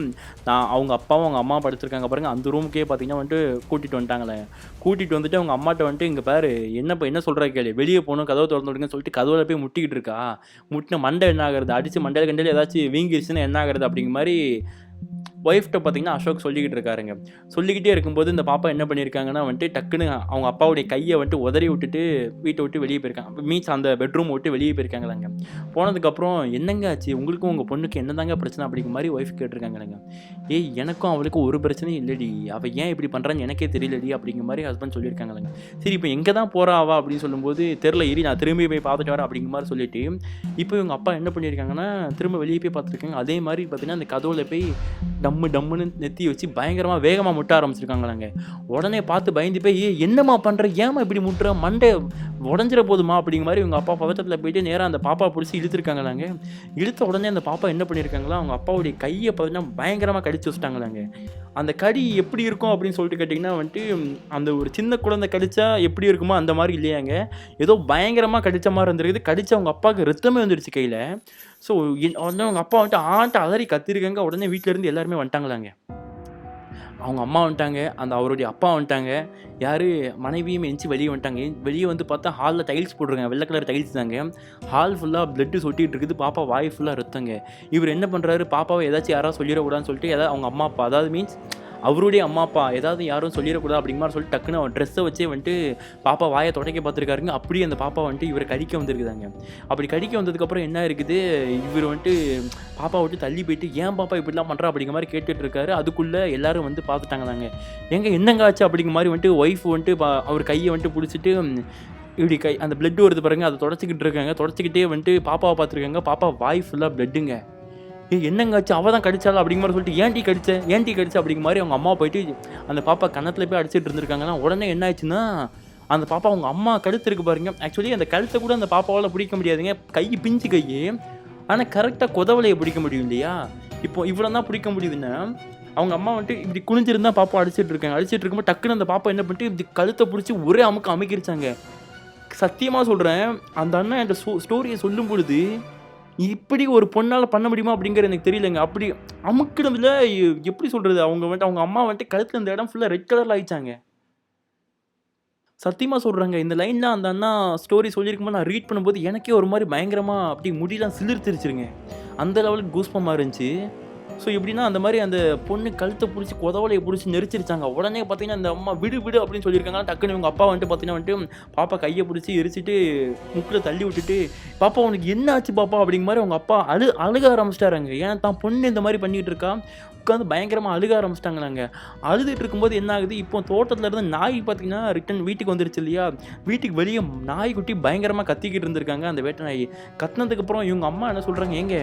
நான் அவங்க அப்பாவும் அவங்க அம்மா படுத்திருக்காங்க பாருங்க, அந்த ரூமுக்கே பார்த்தீங்கன்னா வந்துட்டு கூட்டிகிட்டு வந்துட்டாங்களே. கூட்டிகிட்டு வந்துட்டு அவங்க அம்மாட்ட வந்துட்டு இங்கே பாரு என்ன சொல்கிற கேளு, வெளியே போகணும், கதவு திறந்து விடுங்கன்னு சொல்லிட்டு கதவுல போய் முட்டிக்கிட்டு இருக்கா. மண்டை என்ன ஆகுறது, அடிச்சு மண்டையில் கண்டையில் ஏதாச்சும் வீங்கிருச்சுன்னா என்ன ஆகுறது அப்படிங்கிற மாதிரி ஒய்ஃப்ட்ட பார்த்தீங்கன்னா அசோக் சொல்லிக்கிட்டு இருக்காருங்க. சொல்லிக்கிட்டே இருக்கும்போது இந்த பாப்பா என்ன பண்ணியிருக்காங்கன்னா வந்துட்டு டக்குன்னு அவங்க அப்பாவுடைய கையை வந்துட்டு உதறி விட்டுட்டு வீட்டை விட்டு வெளியே போயிருக்காங்க. மீன்ஸ் அந்த பெட்ரூம் விட்டு வெளியே போயிருக்காங்களாங்க. போனதுக்கப்புறம் என்னங்க ஆச்சு, உங்களுக்கும் உங்கள் பொண்ணுக்கு என்னதாங்க பிரச்சனை அப்படிங்கிற மாதிரி ஒய்ஃப் கேட்டிருக்காங்களாங்க. ஏய் எனக்கும் அவளுக்கும் ஒரு பிரச்சனையும் இல்லடி, அவள் ஏன் இப்படி பண்ணுறான்னு எனக்கே தெரியலடி அப்படிங்கிற மாதிரி ஹஸ்பண்ட் சொல்லியிருக்காங்களாங்க. சரி இப்போ எங்கே தான் போகிறா அவள் அப்படின்னு சொல்லும்போது தெரில, ஏறி நான் திரும்பி போய் பார்த்துட்டு வரேன் அப்படிங்கிற மாதிரி சொல்லிட்டு இப்போ இவங்க அப்பா என்ன பண்ணியிருக்காங்கன்னா திரும்ப வெளியே போய் பார்த்துருக்காங்க. அதே மாதிரி பார்த்தீங்கன்னா அந்த கதவுல போய் டம்முன்னு நெத்தி வச்சு பயங்கரமாக வேகமாக முட்ட ஆரம்பிச்சிருக்காங்களாங்க. உடனே பார்த்து பயந்து போய் என்னம்மா பண்ணுற, ஏமா இப்படி முட்டுற, மண்டை உடஞ்சிட போதுமா அப்படிங்கிற மாதிரி இவங்க அப்பா பதட்டத்தில் போயிட்டு நேராக அந்த பாப்பா பிடிச்சி இழுத்துருக்காங்களாங்க. இழுத்த உடனே அந்த பாப்பா என்ன பண்ணியிருக்காங்களா, அவங்க அப்பாவுடைய கையை பார்த்தீங்கன்னா பயங்கரமாக கடிச்சு வச்சுட்டாங்களாங்க. அந்த கடி எப்படி இருக்கும் அப்படின்னு சொல்லிட்டு கேட்டிங்கன்னா வந்துட்டு அந்த ஒரு சின்ன குழந்தை கடிச்சா எப்படி இருக்குமோ அந்த மாதிரி இல்லையாங்க, ஏதோ பயங்கரமாக கடித்த மாதிரி இருந்திருக்குது. கடிச்சு அவங்க அப்பாவுக்கு ரத்தமே வந்துடுச்சு கையில். ஸோ உடனே அவங்க அப்பா வந்துட்டு ஆட்ட அலறி கத்திருக்காங்க. உடனே வீட்டிலேருந்து எல்லாருமே வந்துட்டாங்களாங்க. அவங்க அம்மா வந்துட்டாங்க, அந்த அவருடைய அப்பா வந்துட்டாங்க, யார் மனைவியும் எந்திச்சு வெளியே வந்துட்டாங்க. வெளியே வந்து பார்த்தா ஹாலில் டைல்ஸ் போட்டிருக்காங்க, வெள்ளை கலர் டைல்ஸ் தாங்க. ஹால் ஃபுல்லாக பிளட்டு சொட்டிகிட்டு இருக்குது. பாப்பா வாய் ஃபுல்லாக ரத்தங்க. இவர் என்ன பண்ணுறாரு, பாப்பாவை ஏதாச்சும் யாராவது சொல்லிடக்கூடாதுன்னு சொல்லிட்டு ஏதாவது அவங்க அம்மா அப்பா, அதாவது மீன்ஸ் அவருடைய அம்மா அப்பா ஏதாவது யாரும் சொல்லிடக்கூடாது அப்படிங்கிற மாதிரி சொல்லிட்டு டக்குன்னு அவன் ட்ரெஸ்ஸை வச்சே வந்துட்டு பாப்பா வாயை தொடக்க பார்த்துருக்காருங்க. அப்படியே அந்த பாப்பா வந்துட்டு இவரை கடிக்க வந்திருக்குதாங்க. அப்படி கடிக்க வந்ததுக்கப்புறம் என்ன இருக்குது, இவர் வந்துட்டு பாப்பா விட்டு தள்ளி போயிட்டு ஏன் பாப்பா இப்படிலாம் பண்ணுறா அப்படிங்கிற மாதிரி கேட்டுட்டு இருக்காரு. அதுக்குள்ளே எல்லாரும் வந்து பார்த்துட்டாங்களாங்க. என்னங்க ஆச்சு அப்படிங்கிற மாதிரி வந்துட்டு ஒய்ஃப் வந்துட்டு அவர் கையை வந்துட்டு பிடிச்சிட்டு இப்படி அந்த பிளட் வருது பாருங்க, அதை தொடச்சிக்கிட்டு இருக்காங்க. தொடச்சிக்கிட்டே வந்துட்டு பாப்பாவை பார்த்துருக்காங்க. பாப்பா வாய் ஃபுல்லாக பிளட்டுங்க. என்னங்காச்சு அவள் தான் கடிச்சாலும் அப்படிங்கிற மாதிரி சொல்லிட்டு ஏன்டி கடிச்ச அப்படிங்கிற மாதிரி அவங்க அம்மா போயிட்டு அந்த பாப்பா கன்னத்தில் போய் அடிச்சிட்டு இருந்திருக்காங்கன்னா உடனே என்ன ஆச்சுன்னா அந்த பாப்பா அவங்க அம்மா கழுத்து இருக்கு பாருங்க. ஆக்சுவலி அந்த கழுத்தை கூட அந்த பாப்பாவால் பிடிக்க முடியாதுங்க, கை பிஞ்சு கை. ஆனால் கரெக்டாக குதவலையை பிடிக்க முடியும் இல்லையா. இப்போ இவ்வளோ தான் பிடிக்க முடியுதுன்னா அவங்க அம்மா வந்துட்டு இப்படி குனிஞ்சிருந்தா பாப்பா அடிச்சிட்டு இருக்காங்க. அடிச்சிட்டு இருக்கும்போது டக்குன்னு அந்த பாப்பா என்ன பண்ணிட்டு இப்படி கழுத்தை பிடிச்சி ஒரே அமைக்கிருச்சாங்க. சத்தியமாக சொல்கிறேன், அந்த அண்ணன் என்ற ஸ்டோரியை சொல்லும் பொழுது இப்படி ஒரு பொண்ணால் பண்ண முடியுமா அப்படிங்கிற எனக்கு தெரியலங்க. அப்படி அமுக்கினதுல எப்படி சொல்கிறது, அவங்க வந்துட்டு அவங்க அம்மா வந்துட்டு கழுத்தில் இந்த இடம் ஃபுல்லாக ரெட் கலரில் ஆயிடுச்சாங்க. சத்தியமாக சொல்கிறாங்க. இந்த லைன்லாம் அந்த அண்ணா ஸ்டோரி சொல்லியிருக்கும்போது நான் ரீட் பண்ணும்போது எனக்கே ஒரு மாதிரி பயங்கரமாக அப்படி முடியெல்லாம் சிலிர்த்திருச்சுருங்க. அந்த லெவலுக்கு கூஸ்பமாக இருந்துச்சு. ஸோ எப்படின்னா அந்த மாதிரி அந்த பொண்ணு கழுத்தை பிடிச்சி குதவலையை பிடிச்சி நெரிச்சிருச்சாங்க. உடனே பார்த்தீங்கன்னா அந்த அம்மா விடு அப்படின்னு சொல்லியிருக்காங்க. டக்குன்னு இவங்க அப்பா வந்துட்டு பார்த்தீங்கன்னா வந்துட்டு பாப்பா கையை பிடிச்சி எரிச்சிட்டு முக்கில் தள்ளி விட்டுட்டு பாப்பா உனக்கு என்ன ஆச்சு பாப்பா அப்படிங்கிற மாதிரி அவங்க அப்பா அழுக ஆரம்பிச்சிட்டாருங்க. ஏன்னா தான் பொண்ணு இந்த மாதிரி பண்ணிகிட்டு இருக்கா, உட்காந்து பயங்கரமாக அழுக ஆரம்பிச்சிட்டாங்களாங்க. அழுதுட்டு இருக்கும்போது என்ன ஆகுது, இப்போ தோட்டத்தில் இருந்து நாய் பார்த்தீங்கன்னா ரிட்டன் வீட்டுக்கு வந்துருச்சு இல்லையா. வீட்டுக்கு வெளியே நாய்க்குட்டி பயங்கரமாக கத்திக்கிட்டு இருந்திருக்காங்க. அந்த வேட்டை நாய் கத்தினதுக்கப்புறம் இவங்க அம்மா என்ன சொல்கிறாங்க,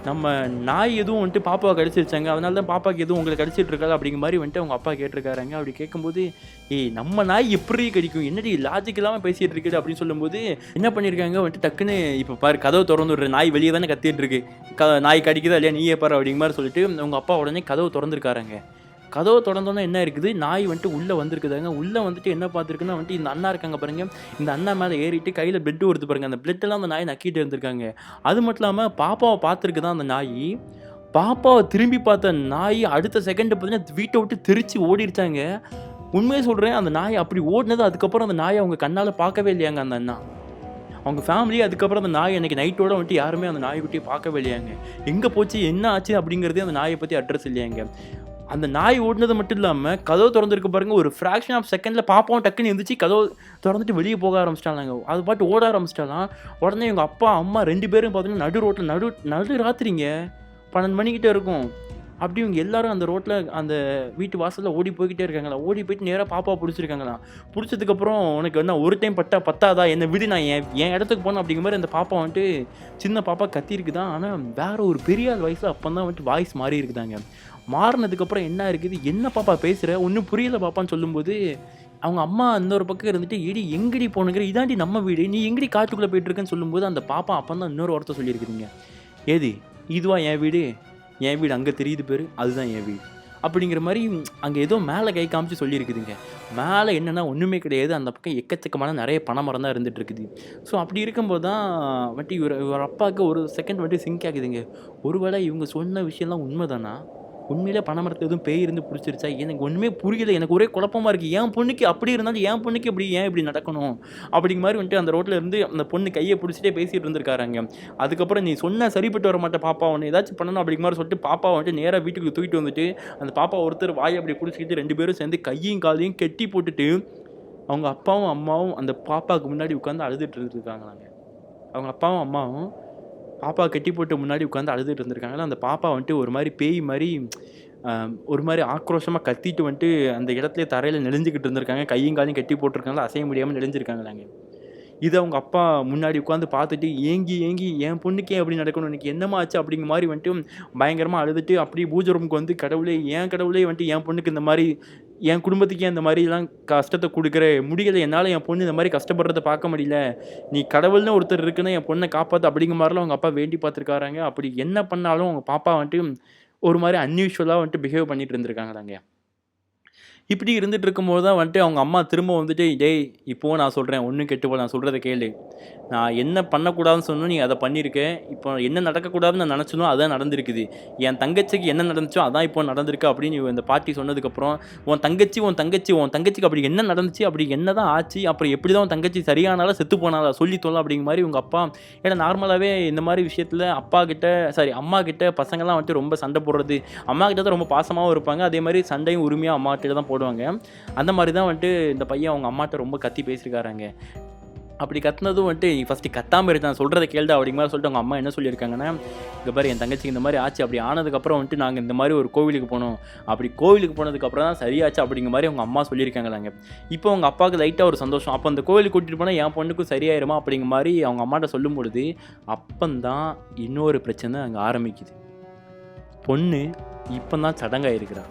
நம்ம நாய் எதுவும் வந்துட்டு பாப்பாவை கடிச்சிருச்சாங்க, அதனால தான் பாப்பாவுக்கு எதுவும் உங்களுக்கு கடிச்சிட்டு இருக்காது அப்படிங்கிற மாதிரி வந்துட்டு அவங்க அப்பா கேட்டிருக்காருங்க. அப்படி கேட்கும்போது, ஏய் நம்ம நாய் எப்படி கடிக்கும், என்னடி லாஜிக் இல்லாமல் பேசிகிட்டு இருக்குது அப்படின்னு சொல்லும்போது என்ன பண்ணியிருக்காங்க வந்துட்டு டக்குன்னு இப்போ பாரு கதவு திறந்து விடுற நாய் வெளியே தானே கத்திட்டு இருக்கு, நாய் கடிக்குதா இல்லையா நீயே பாரு அப்படிங்கிற மாதிரி சொல்லிட்டு அவங்க அப்பா உடனே கதவு திறந்துருக்காருங்க. கதவை திறந்தோன்னே என்ன இருக்குது, நாய் வந்துட்டு உள்ளே வந்திருக்குதாங்க. உள்ளே வந்துட்டு என்ன பார்த்துருக்குன்னா வந்துட்டு இந்த அண்ணா இருக்காங்க பாருங்க, இந்த அண்ணா மேலே ஏறிட்டு கையில் பிளட்டு வருது பாருங்க, அந்த பிளட்டெல்லாம் அந்த நாய் நக்கிட்டு இருந்திருக்காங்க. அது மட்டும் இல்லாமல் பாப்பாவை பார்த்துருக்கு தான் அந்த நாய். பாப்பாவை திரும்பி பார்த்த நாய் அடுத்த செகண்ட் பார்த்தீங்கன்னா வீட்டை விட்டு தெரிச்சு ஓடிடுச்சாங்க. உண்மையை சொல்கிறேன், அந்த நாய் அப்படி ஓடினது அதுக்கப்புறம் அந்த நாயை அவங்க கண்ணால் பார்க்கவே இல்லையாங்க அந்த அண்ணா. அவங்க ஃபேமிலி அதுக்கப்புறம் அந்த நாய் அன்றைக்கி நைட்டோட வந்துட்டு யாருமே அந்த நாய்க்குட்டியை பார்க்கவே இல்லையாங்க. எங்கே போச்சு என்ன ஆச்சு அப்படிங்கிறதே அந்த நாயை பற்றி அட்ரஸ் இல்லையாங்க. அந்த நாய் ஓடினது மட்டும் இல்லாமல் கதவு திறந்துருக்கு பாருங்க, ஒரு ஃப்ராக்ஷன் ஆஃப் செகண்டில் பாப்பாவும் டக்குன்னு எழுந்திரிச்சு கதவு திறந்துட்டு வெளியே போக ஆரம்பிச்சிட்டாங்க. அது பாட்டு ஓட ஆரம்பிச்சிட்டாலாம். உடனே இவங்க அப்பா அம்மா 2 பேரும் பார்த்தீங்கன்னா நடு ரோட்டில் நடு ராத்திரிங்க 12 மணிக்கிட்ட இருக்கும். அப்படி இவங்க எல்லாரும் அந்த ரோட்டில் அந்த வீட்டு வாசலில் ஓடி போய்கிட்டே இருக்காங்களா. ஓடி போயிட்டு நேராக பாப்பாவை பிடிச்சிருக்காங்களா. பிடிச்சதுக்கப்புறம் உனக்கு என்ன ஒரு டைம் பத்தாதா என்னை விடு, நான் என் இடத்துக்கு போனேன் அப்படிங்கிற மாதிரி அந்த பாப்பா வந்துட்டு சின்ன பாப்பா கத்திருக்குதான். ஆனால் வேற ஒரு பெரிய ஆள் வயசில் அப்போ தான் வந்துட்டு வாய்ஸ் மாறி இருக்குதாங்க. மாறினதுக்கப்புறம் என்ன இருக்குது, என்ன பாப்பா பேசுகிற ஒன்றும் புரியல பாப்பான்னு சொல்லும்போது அவங்க அம்மா அந்த ஒரு பக்கம் இருந்துட்டு, ஏடி எங்கடி போனுங்கிற, இதாண்டி நம்ம வீடு, நீ எங்கடி காட்டுக்குள்ளே போயிட்டுருக்குன்னு சொல்லும்போது அந்த பாப்பா அப்போ தான் இன்னொரு வார்த்தை சொல்லியிருக்குதுங்க. ஏது இதுவா என் வீடு, என் வீடு அங்கே தெரியுது பேர், அதுதான் என் வீடு அப்படிங்கிற மாதிரி அங்கே ஏதோ மேலே கை காமிச்சு சொல்லியிருக்குதுங்க. மேலே என்னென்னா ஒன்றுமே கிடையாது, அந்த பக்கம் எக்கச்சக்கமான நிறைய பனைமரம் தான் இருந்துகிட்டு இருக்குது. ஸோ அப்படி இருக்கும்போது தான் வந்துட்டு இவர் அப்பாவுக்கு ஒரு செகண்ட் வந்துட்டு சிங்க் ஆகுதுங்க. ஒருவேளை இவங்க சொன்ன விஷயம்லாம் உண்மை தானா, உண்மையிலே பனைமரத்தில் எதுவும் பேய் இருந்து பிடிச்சிருச்சா, எனக்கு ஒன்றுமே புரியல, எனக்கு ஒரே குழப்பமாக இருக்குது. என் பொண்ணுக்கு அப்படி இருந்தாலும் என் பொண்ணுக்கு இப்படி நடக்கணும் அப்படிங்கிற மாதிரி வந்துட்டு அந்த ரோட்டில் இருந்து அந்த பொண்ணு கையை பிடிச்சிட்டே பேசிகிட்டு இருந்திருக்காங்க. அதுக்கப்புறம் நீ சொன்ன சரிப்பட்டு வர மாட்டேன் பாப்பா, ஒன்று ஏதாச்சும் பண்ணணும் அப்படிங்கிற மாதிரி சொல்லிட்டு பாப்பா வந்துட்டு நேராக வீட்டுக்கு தூக்கிட்டு வந்துட்டு அந்த பாப்பா ஒருத்தர் வாயை அப்படி பிடிச்சிக்கிட்டு 2 பேரும் சேர்ந்து கையும் காலையும் கெட்டி போட்டுட்டு அவங்க அப்பாவும் அம்மாவும் அந்த பாப்பாவுக்கு முன்னாடி உட்காந்து அழுதுட்டு இருந்துருக்காங்களாங்க. அவங்க அப்பாவும் அம்மாவும் பாப்பா கட்டி போட்டு முன்னாடி உட்காந்து அழுதுட்டு இருந்திருக்காங்களா. அந்த பாப்பா வந்துட்டு ஒரு மாதிரி பேய் மாதிரி ஒரு மாதிரி ஆக்ரோஷமாக கத்திட்டு வந்துட்டு அந்த இடத்துல தரையில் நெளிஞ்சிக்கிட்டு இருந்திருக்காங்க. கையும் காலையும் கட்டி போட்டிருக்காங்களா, அசைய முடியாமல் நெளிஞ்சிருக்காங்களாங்க. இதை அவங்க அப்பா முன்னாடி உட்காந்து பார்த்துட்டு ஏங்கி என் பொண்ணுக்கே அப்படி நடக்கணும், எனக்கு என்னமா ஆச்சு அப்படிங்கிற மாதிரி வந்துட்டு பயங்கரமாக அழுதுட்டு அப்படியே பூஜை ரூமுக்கு வந்து கடவுளே வந்துட்டு என் பொண்ணுக்கு இந்த மாதிரி என் குடும்பத்துக்கே அந்த மாதிரிலாம் கஷ்டத்தை கொடுக்குற முடியலை, என்னால் என் பொண்ணு இந்த மாதிரி கஷ்டப்படுறதை பார்க்க முடியல, நீ கடவுள்னு ஒருத்தர் இருக்குன்னு என் பொண்ணை காப்பாற்று அப்படிங்கிற மாதிரிலாம் அவங்க அப்பா வேண்டி பார்த்துருக்காராங்க. அப்படி என்ன பண்ணாலும் அவங்க பாப்பா வந்துட்டு ஒரு மாதிரி அன்யூஷுவலாக வந்துட்டு பிஹேவ் பண்ணிட்டு இருந்திருக்காங்களாங்க. இப்படி இருந்துட்டு இருக்கும்போது தான் வந்துட்டு அவங்க அம்மா திரும்ப வந்துட்டு, டேய் இப்போது நான் சொல்கிறேன் ஒன்றும் கெட்டு போல, நான் சொல்கிறத கேளு, நான் என்ன பண்ணக்கூடாதுன்னு சொன்னோம் நீ அதை பண்ணியிருக்க, இப்போ என்ன நடக்கக்கூடாதுன்னு நான் நினச்சனோ அதான் நடந்திருக்குது, என் தங்கச்சிக்கு என்ன நடந்துச்சோ அதான் இப்போ நடந்திருக்கு அப்படின்னு இந்த பாட்டி சொன்னதுக்கப்புறம் உன் தங்கச்சிக்கு அப்படி என்ன நடந்துச்சு, அப்படி என்ன தான் ஆச்சு, அப்புறம் எப்படி தான் உன் தங்கச்சி சரியானாலும் செத்து போனாலா சொல்லி தோலாம் அப்படிங்கிற மாதிரி உங்கள் அப்பா. ஏன்னா நார்மலாகவே இந்த மாதிரி விஷயத்தில் அம்மா கிட்ட பசங்கள்லாம் வந்துட்டு ரொம்ப சண்டை போடுறது, அம்மா கிட்ட தான் ரொம்ப பாசமாகவும் இருப்பாங்க, அதே மாதிரி சண்டையும் உரிமையாக அம்மா கிட்ட தான் போடுவாங்க. அந்த மாதிரி தான் வந்துட்டு இந்த பையன் அவங்க அம்மாட்ட ரொம்ப கத்தி பேசியிருக்காருங்க. அப்படி கத்துனதும் வந்துட்டு நீ ஃபஸ்ட்டு கத்தாமல் இருக்கு, நான் சொல்கிறத கேள்டா அப்படிங்கிற மாதிரி சொல்லிட்டு அவங்க அம்மா என்ன சொல்லியிருக்காங்கன்னா, இங்கே பாரு என் தங்கச்சிக்கு இந்த மாதிரி ஆச்சு, அப்படி ஆனதுக்கப்புறம் வந்துட்டு நாங்கள் இந்த மாதிரி ஒரு கோவிலுக்கு போனோம், அப்படி கோவிலுக்கு போனதுக்கப்புறம் தான் சரியாச்சு அப்படிங்கிற மாதிரி அவங்க அம்மா சொல்லியிருக்காங்களாங்க. இப்போ அவங்க அப்பாவுக்கு லைட்டாக ஒரு சந்தோஷம், அப்போ அந்த கோவிலுக்கு கூட்டிகிட்டு போனால் என் பொண்ணுக்கும் சரியாயிருமா அப்படிங்கிற மாதிரி அவங்க அம்மாட்ட சொல்லும் பொழுது அப்பந்தான் இன்னொரு பிரச்சனை அங்கே ஆரம்பிக்குது. பொண்ணு இப்போ தான் சடங்காயிருக்கிறா.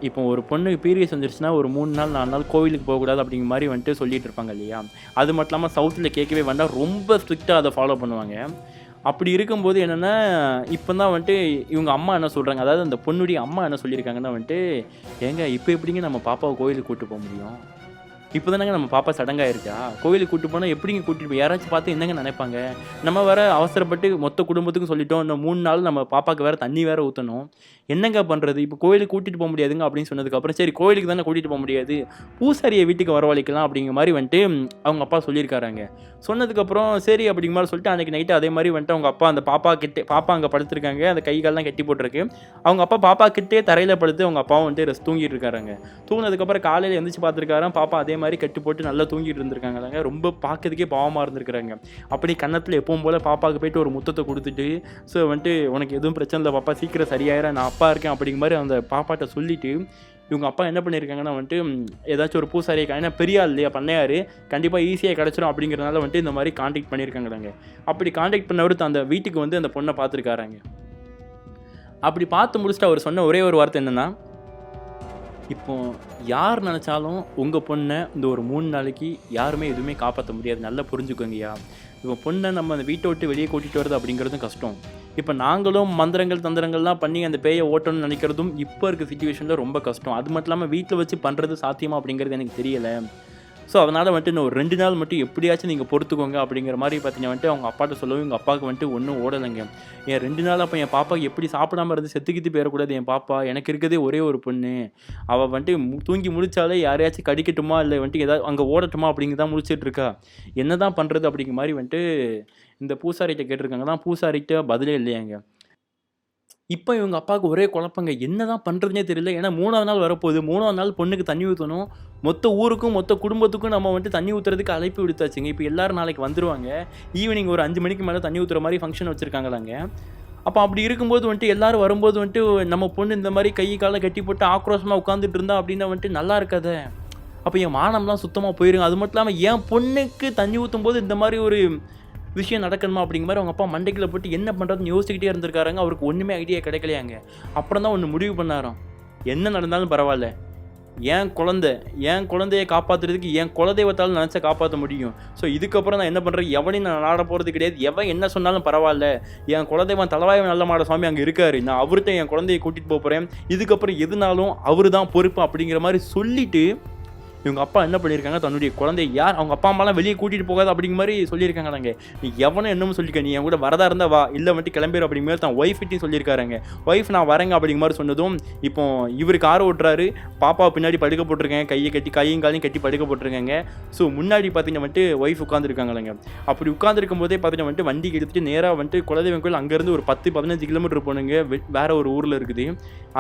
இப்போ ஒரு பொண்ணுக்கு பீரியட்ஸ் வந்துருச்சுன்னா ஒரு 3 நாள் 4 நாள் கோவிலுக்கு போகக்கூடாது அப்படிங்கிற மாதிரி வந்துட்டு சொல்லிட்டு இருப்பாங்க இல்லையா. அது மட்டும் இல்லாமல் சவுத்தில் கேட்கவே வேண்டாம், ரொம்ப ஸ்ட்ரிக்டாக அதை ஃபாலோ பண்ணுவாங்க. அப்படி இருக்கும்போது என்னென்னா இப்போ தான் வந்துட்டு இவங்க அம்மா என்ன சொல்கிறாங்க, அதாவது அந்த பொண்ணுடைய அம்மா என்ன சொல்லியிருக்காங்கன்னா வந்துட்டு, ஏங்க இப்போ எப்படிங்க நம்ம பாப்பாவை கோவிலுக்கு கூப்பிட்டு போக முடியும், இப்போ தானங்க நம்ம பாப்பா சடங்காயிருக்கா, கோவிலுக்கு கூப்பிட்டு போனால் எப்படிங்க கூட்டிகிட்டு போய் யாராச்சும் பார்த்து என்னங்க நினைப்பாங்க, நம்ம வேறு அவசரப்பட்டு மொத்த குடும்பத்துக்கும் சொல்லிட்டோம், இன்னும் 3 நாள் நம்ம பாப்பாவுக்கு வேறு தண்ணி வேறு ஊற்றணும், என்னங்க பண்ணுறது, இப்போ கோவிலுக்கு கூட்டிகிட்டு போக முடியாதுங்க அப்படின்னு சொன்னதுக்கப்புறம் சரி கோவிலுக்கு தானே கூட்டிகிட்டு போக முடியாது, பூசாரியை வீட்டுக்கு வரவழைக்கலாம் அப்படிங்கிற மாதிரி வந்துட்டு அவங்க அப்பா சொல்லியிருக்காங்க. சொன்னதுக்கப்புறம் சரி அப்படிங்கிற மாதிரி சொல்லிட்டு அன்றைக்கி நைட்டு அதே மாதிரி வந்துட்டு அவங்க அப்பா அந்த பாப்பா அங்கே படுத்துருக்காங்க, அந்த கை கால்லாம் கட்டி போட்டிருக்கு, அவங்க அப்பா பாப்பா கிட்டே தரையில் படுத்து அவங்க அப்பாவும் வந்துட்டு தூங்கிட்டு இருக்காருங்க. தூங்கினதுக்கப்புறம் காலையில் எழுந்திரிச்சு பார்த்துருக்காரன், பாப்பா அதே மாதிரி கட்டி போட்டு நல்லா தூங்கிட்டு இருந்திருக்காங்களாங்க. ரொம்ப பார்க்கறதுக்கே பாவமாக இருந்திருக்கிறாங்க. அப்படி கன்னத்தில் எப்பவும் போல் பாப்பாவுக்கு போயிட்டு ஒரு முத்தத்தை கொடுத்துட்டு, ஸோ வந்துட்டு உனக்கு எதுவும் பிரச்சனை இல்லை பாப்பா, சீக்கிரம் சரியாயிரம், நான் அப்பா இருக்கேன் அப்படிங்கிற மாதிரி அந்த பாப்பாட்ட சொல்லிவிட்டு இவங்க அப்பா என்ன பண்ணியிருக்காங்கன்னா வந்துட்டு ஏதாச்சும் ஒரு பூசாரியை ஏன்னா பெரிய ஆள் இல்லையா பண்ணையார், கண்டிப்பாக ஈஸியாக கிடச்சிரும் அப்படிங்கிறனால வந்துட்டு இந்த மாதிரி காண்டாக்ட் பண்ணியிருக்காங்களாங்க. அப்படி காண்டாக்ட் பண்ணவர் அந்த வீட்டுக்கு வந்து அந்த பொண்ணை பார்த்துருக்காராங்க. அப்படி பார்த்து முடிச்சுட்டு அவர் சொன்ன ஒரே ஒரு வார்த்தை என்னென்னா, இப்போ யார் நினச்சாலும் உங்கள் பொண்ணை இந்த ஒரு 3 நாளைக்கு யாருமே எதுவுமே காப்பாற்ற முடியாது, நல்லா புரிஞ்சுக்கோங்கய்யா. இப்போ பொண்ணை நம்ம அந்த வீட்டை விட்டு வெளியே கூட்டிகிட்டு வரது அப்படிங்கிறதும் கஷ்டம். இப்போ நாங்களும் மந்திரங்கள் தந்திரங்கள்லாம் பண்ணி அந்த பேயை ஓட்டணும்னு நினைக்கிறதும் இப்போ இருக்க சிச்சுவேஷனில் ரொம்ப கஷ்டம். அது மட்டும் இல்லாமல் வீட்டில் வச்சு பண்ணுறது சாத்தியமா அப்படிங்கிறது எனக்கு தெரியலை. ஸோ அதனால் வந்துட்டு இன்னும் ஒரு 2 நாள் மட்டும் எப்படியாச்சும் நீங்கள் பொறுத்துக்கோங்க அப்படிங்கிற மாதிரி பார்த்தீங்கன்னா வந்துட்டு அவங்க அப்பாட்ட சொல்லவும் எங்கள் அப்பாவுக்கு வந்துட்டு ஒன்றும் ஓடலைங்க. என் 2 நாள் அப்போ என் பாப்பாவுக்கு எப்படி சாப்பிடாம இருந்து செத்துக்கிட்டு போயிடக்கூடாது. என் பாப்பா எனக்கு இருக்கிறதே ஒரே ஒரு பொண்ணு, அவள் வந்துட்டு தூங்கி முடிச்சாலே யாரையாச்சும் கடிக்கட்டுமா இல்லை வந்துட்டு ஏதாவது அங்கே ஓடட்டுமா அப்படிங்க தான் முடிச்சிட்டு இருக்கா, என்ன தான் பண்ணுறது அப்படிங்கிற மாதிரி வந்துட்டு இந்த பூசாரிகிட்ட கேட்டிருக்காங்க. தான் பூசாரிகிட்ட பதிலே இல்லையாங்க. இப்போ இவங்க அப்பாவுக்கு ஒரே குழப்பங்க. என்னதான் பண்ணுறதுனே தெரியல. ஏன்னா 3ஆவது நாள் வரப்போகுது. 3ஆவது நாள் பொண்ணுக்கு தண்ணி ஊற்றணும். மொத்த ஊருக்கும் மொத்த குடும்பத்துக்கும் நம்ம வந்துட்டு தண்ணி ஊற்றுறதுக்கு அழைப்பு விடுத்தாச்சுங்க. இப்போ எல்லாரும் நாளைக்கு வந்துருவாங்க. ஈவினிங் ஒரு 5 மணிக்கு மேலே தண்ணி ஊற்றுற மாதிரி ஃபங்க்ஷன் வச்சுருக்காங்களாங்க. அப்போ அப்படி இருக்கும்போது வந்துட்டு எல்லாரும் வரும்போது வந்துட்டு நம்ம பொண்ணு இந்த மாதிரி கை காலை கட்டி போட்டு ஆக்ரோஷமாக உட்காந்துட்டு இருந்தா அப்படின்னா வந்துட்டு நல்லா இருக்காதே. அப்போ என் மானம்லாம் சுத்தமாக போயிருங்க. அது மட்டும் இல்லாமல் என் பொண்ணுக்கு தண்ணி ஊற்றும் போது இந்த மாதிரி ஒரு விஷயம் நடக்கணுமா அப்படிங்கிற மாதிரி அவங்க அப்பா மண்டைக்குள்ள போட்டு என்ன பண்ணுறதுன்னு யோசிச்சுக்கிட்டே இருந்திருக்காருங்க. அவருக்கு ஒன்றுமே ஐடியா கிடைக்கலையாங்க. அப்புறம் தான் ஒன்று முடிவு பண்ணாராம். என்ன நடந்தாலும் பரவாயில்ல, என் குழந்தைய காப்பாற்றுறதுக்கு என் குலதெய்வத்தால் நினச்சா காப்பாற்ற முடியும். ஸோ இதுக்கப்புறம் நான் என்ன பண்ணுறேன், எவனையும் நான் நாட போகிறது கிடையாது. எவன் என்ன சொன்னாலும் பரவாயில்ல, என் குலதெய்வம் தலவாய் நல்ல மாட சுவாமி அங்கே இருக்காரு, நான் அவர்கிட்ட என் குழந்தையை கூட்டிகிட்டு போகிறேன், இதுக்கப்புறம் எதுனாலும் அவர் தான் பொறுப்பு அப்படிங்கிற மாதிரி சொல்லிவிட்டு இவங்க அப்பா என்ன பண்ணியிருக்காங்க, தன்னுடைய குழந்தை யார் அவங்க அப்பா அம்மாலாம் வெளியே கூட்டிகிட்டு போகாது அப்படிங்கிற மாதிரி சொல்லியிருக்காங்களாங்க. நீ எவனும் என்னமோ சொல்லிக்க, நீ என் கூட வரதா இருந்தால் வா, இல்லை வந்துட்டு கிளம்பிடு அப்படிங்கிற மாதிரி தான் ஒய்ஃப்கிட்டையும் சொல்லியிருக்காருங்க. ஒய்ஃப் நான் வரேங்க அப்படிங்கிற மாதிரி சொன்னதும் இப்போ இவர் கார் ஓட்டுறாரு, பாப்பா பின்னாடி படுக்க போட்டிருக்கேன், கையும் காலையும் கட்டி படுக்க போட்டிருக்காங்க. ஸோ முன்னாடி பார்த்தீங்கன்னா வந்துட்டு ஒய்ஃப் உட்காந்துருக்காங்களாங்க. அப்படி உட்காந்துருக்கும் போதே பார்த்தீங்கன்னா வந்துட்டு வண்டி எடுத்துகிட்டு நேராக வந்துட்டு குலதெய்வம் கோயில் அங்கேருந்து ஒரு 10-15 கிலோமீட்டர் போனுங்க. வேற ஒரு ஊரில் இருக்குது.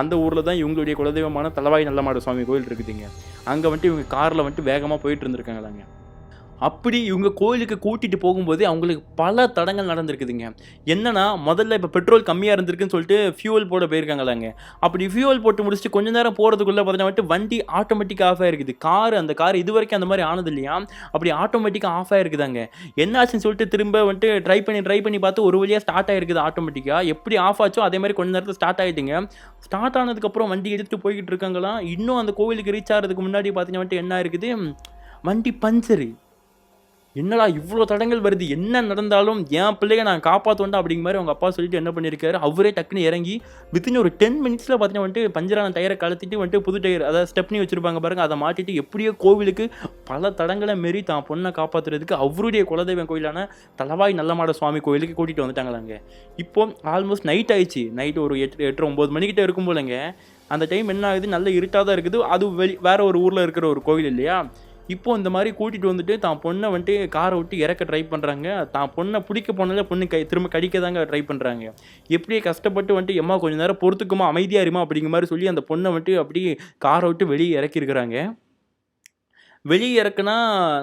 அந்த ஊரில் தான் இவங்களுடைய குலதெய்வமான தலவாய் நல்லமாட சுவாமி கோயில் இருக்குதுங்க. அங்கே வந்துட்டு இவங்க காரில் வந்துட்டு வேகமாக போயிட்டு இருந்திருக்காங்களாங்க. அப்படி இவங்க கோயிலுக்கு கூட்டிகிட்டு போகும்போது அவங்களுக்கு பல தடங்கள் நடந்திருக்குதுங்க. என்னன்னா முதல்ல இப்போ பெட்ரோல் கம்மியாக இருந்திருக்குன்னு சொல்லிட்டு ஃபியூவல் போட போயிருக்காங்களாங்க. அப்படி ஃபியூவல் போட்டு முடிச்சுட்டு கொஞ்சம் நேரம் போகிறதுக்குள்ளே பார்த்தீங்கன்னா வந்துட்டு வண்டி ஆட்டோமேட்டிக்காக ஆஃப் ஆகிருக்குது. அந்த கார் இது வரைக்கும் அந்த மாதிரி ஆனது இல்லையா, அப்படி ஆட்டோமேட்டிக்காக ஆஃப் ஆகிருக்குதாங்க. என்ன ஆச்சுன்னு சொல்லிட்டு திரும்ப வந்துட்டு ட்ரை பண்ணி பார்த்து ஒரு வழியாக ஸ்டார்ட் ஆகிருக்குது ஆட்டோமேட்டிக்காக. எப்படி ஆஃப் ஆச்சோ அதே மாதிரி கொஞ்சம் நேரத்தில் ஸ்டார்ட் ஆகிட்டுங்க. ஸ்டார்ட் ஆனதுக்கப்புறம் வண்டி எடுத்துகிட்டு போய்கிட்டு இருக்காங்களாம். இன்னும் அந்த கோவிலுக்கு ரீச் ஆகிறதுக்கு முன்னாடி பார்த்தீங்கன்னா வந்துட்டு என்ன இருக்குது, வண்டி பஞ்சரு. என்னடா இவ்வளோ தடங்கள் வருது, என்ன நடந்தாலும் என் பிள்ளைய நான் காப்பாற்றுவேன்டா அப்படிங்கிற மாதிரி அவங்க அப்பா சொல்லிட்டு என்ன பண்ணியிருக்காரு, அவரே டக்குன்னு இறங்கி வித்தின் ஒரு 10 மினிட்ஸில் பார்த்தீங்கன்னா வந்துட்டு பஞ்சரான டயரை கலத்திட்டு வந்துட்டு புது டயர், அதாவது ஸ்டெப்னி வச்சுருப்பாங்க பாருங்கள், அதை மாட்டிட்டு எப்படியோ கோவிலுக்கு பல தடங்களை மாரி தான் பொண்ணை காப்பாற்றுறதுக்கு அவருடைய குலதெய்வம் கோயிலான தலவாய் நல்லமாட சுவாமி கோயிலுக்கு கூட்டிகிட்டு வந்துட்டாங்களாங்க. இப்போ ஆல்மோஸ்ட் நைட் ஆயிடுச்சு. நைட்டு ஒரு 8-9 மணிக்கிட்ட இருக்கும் போலங்க. அந்த டைம் என்ன ஆகுது, நல்ல இருட்டாக தான் இருக்குது. அது வேற ஒரு ஊரில் இருக்கிற ஒரு கோவில் இல்லையா. இப்போ இந்த மாதிரி கூட்டிகிட்டு வந்துட்டு தான் பொண்ணை வந்துட்டு காரை விட்டு இறக்க ட்ரை பண்ணுறாங்க. தான் பொண்ணை பிடிக்க போனாலே பொண்ணு திரும்ப கடிக்க தாங்க ட்ரை பண்ணுறாங்க. எப்படியே கஷ்டப்பட்டு வந்துட்டு எம்மா கொஞ்சம் நேரம் பொறுத்துக்குமா, அமைதியாக இருமா அப்படிங்கிற மாதிரி சொல்லி அந்த பொண்ணை வந்துட்டு அப்படியே காரை விட்டு வெளியே இறக்கியிருக்கிறாங்க. வெளியே இறக்குனா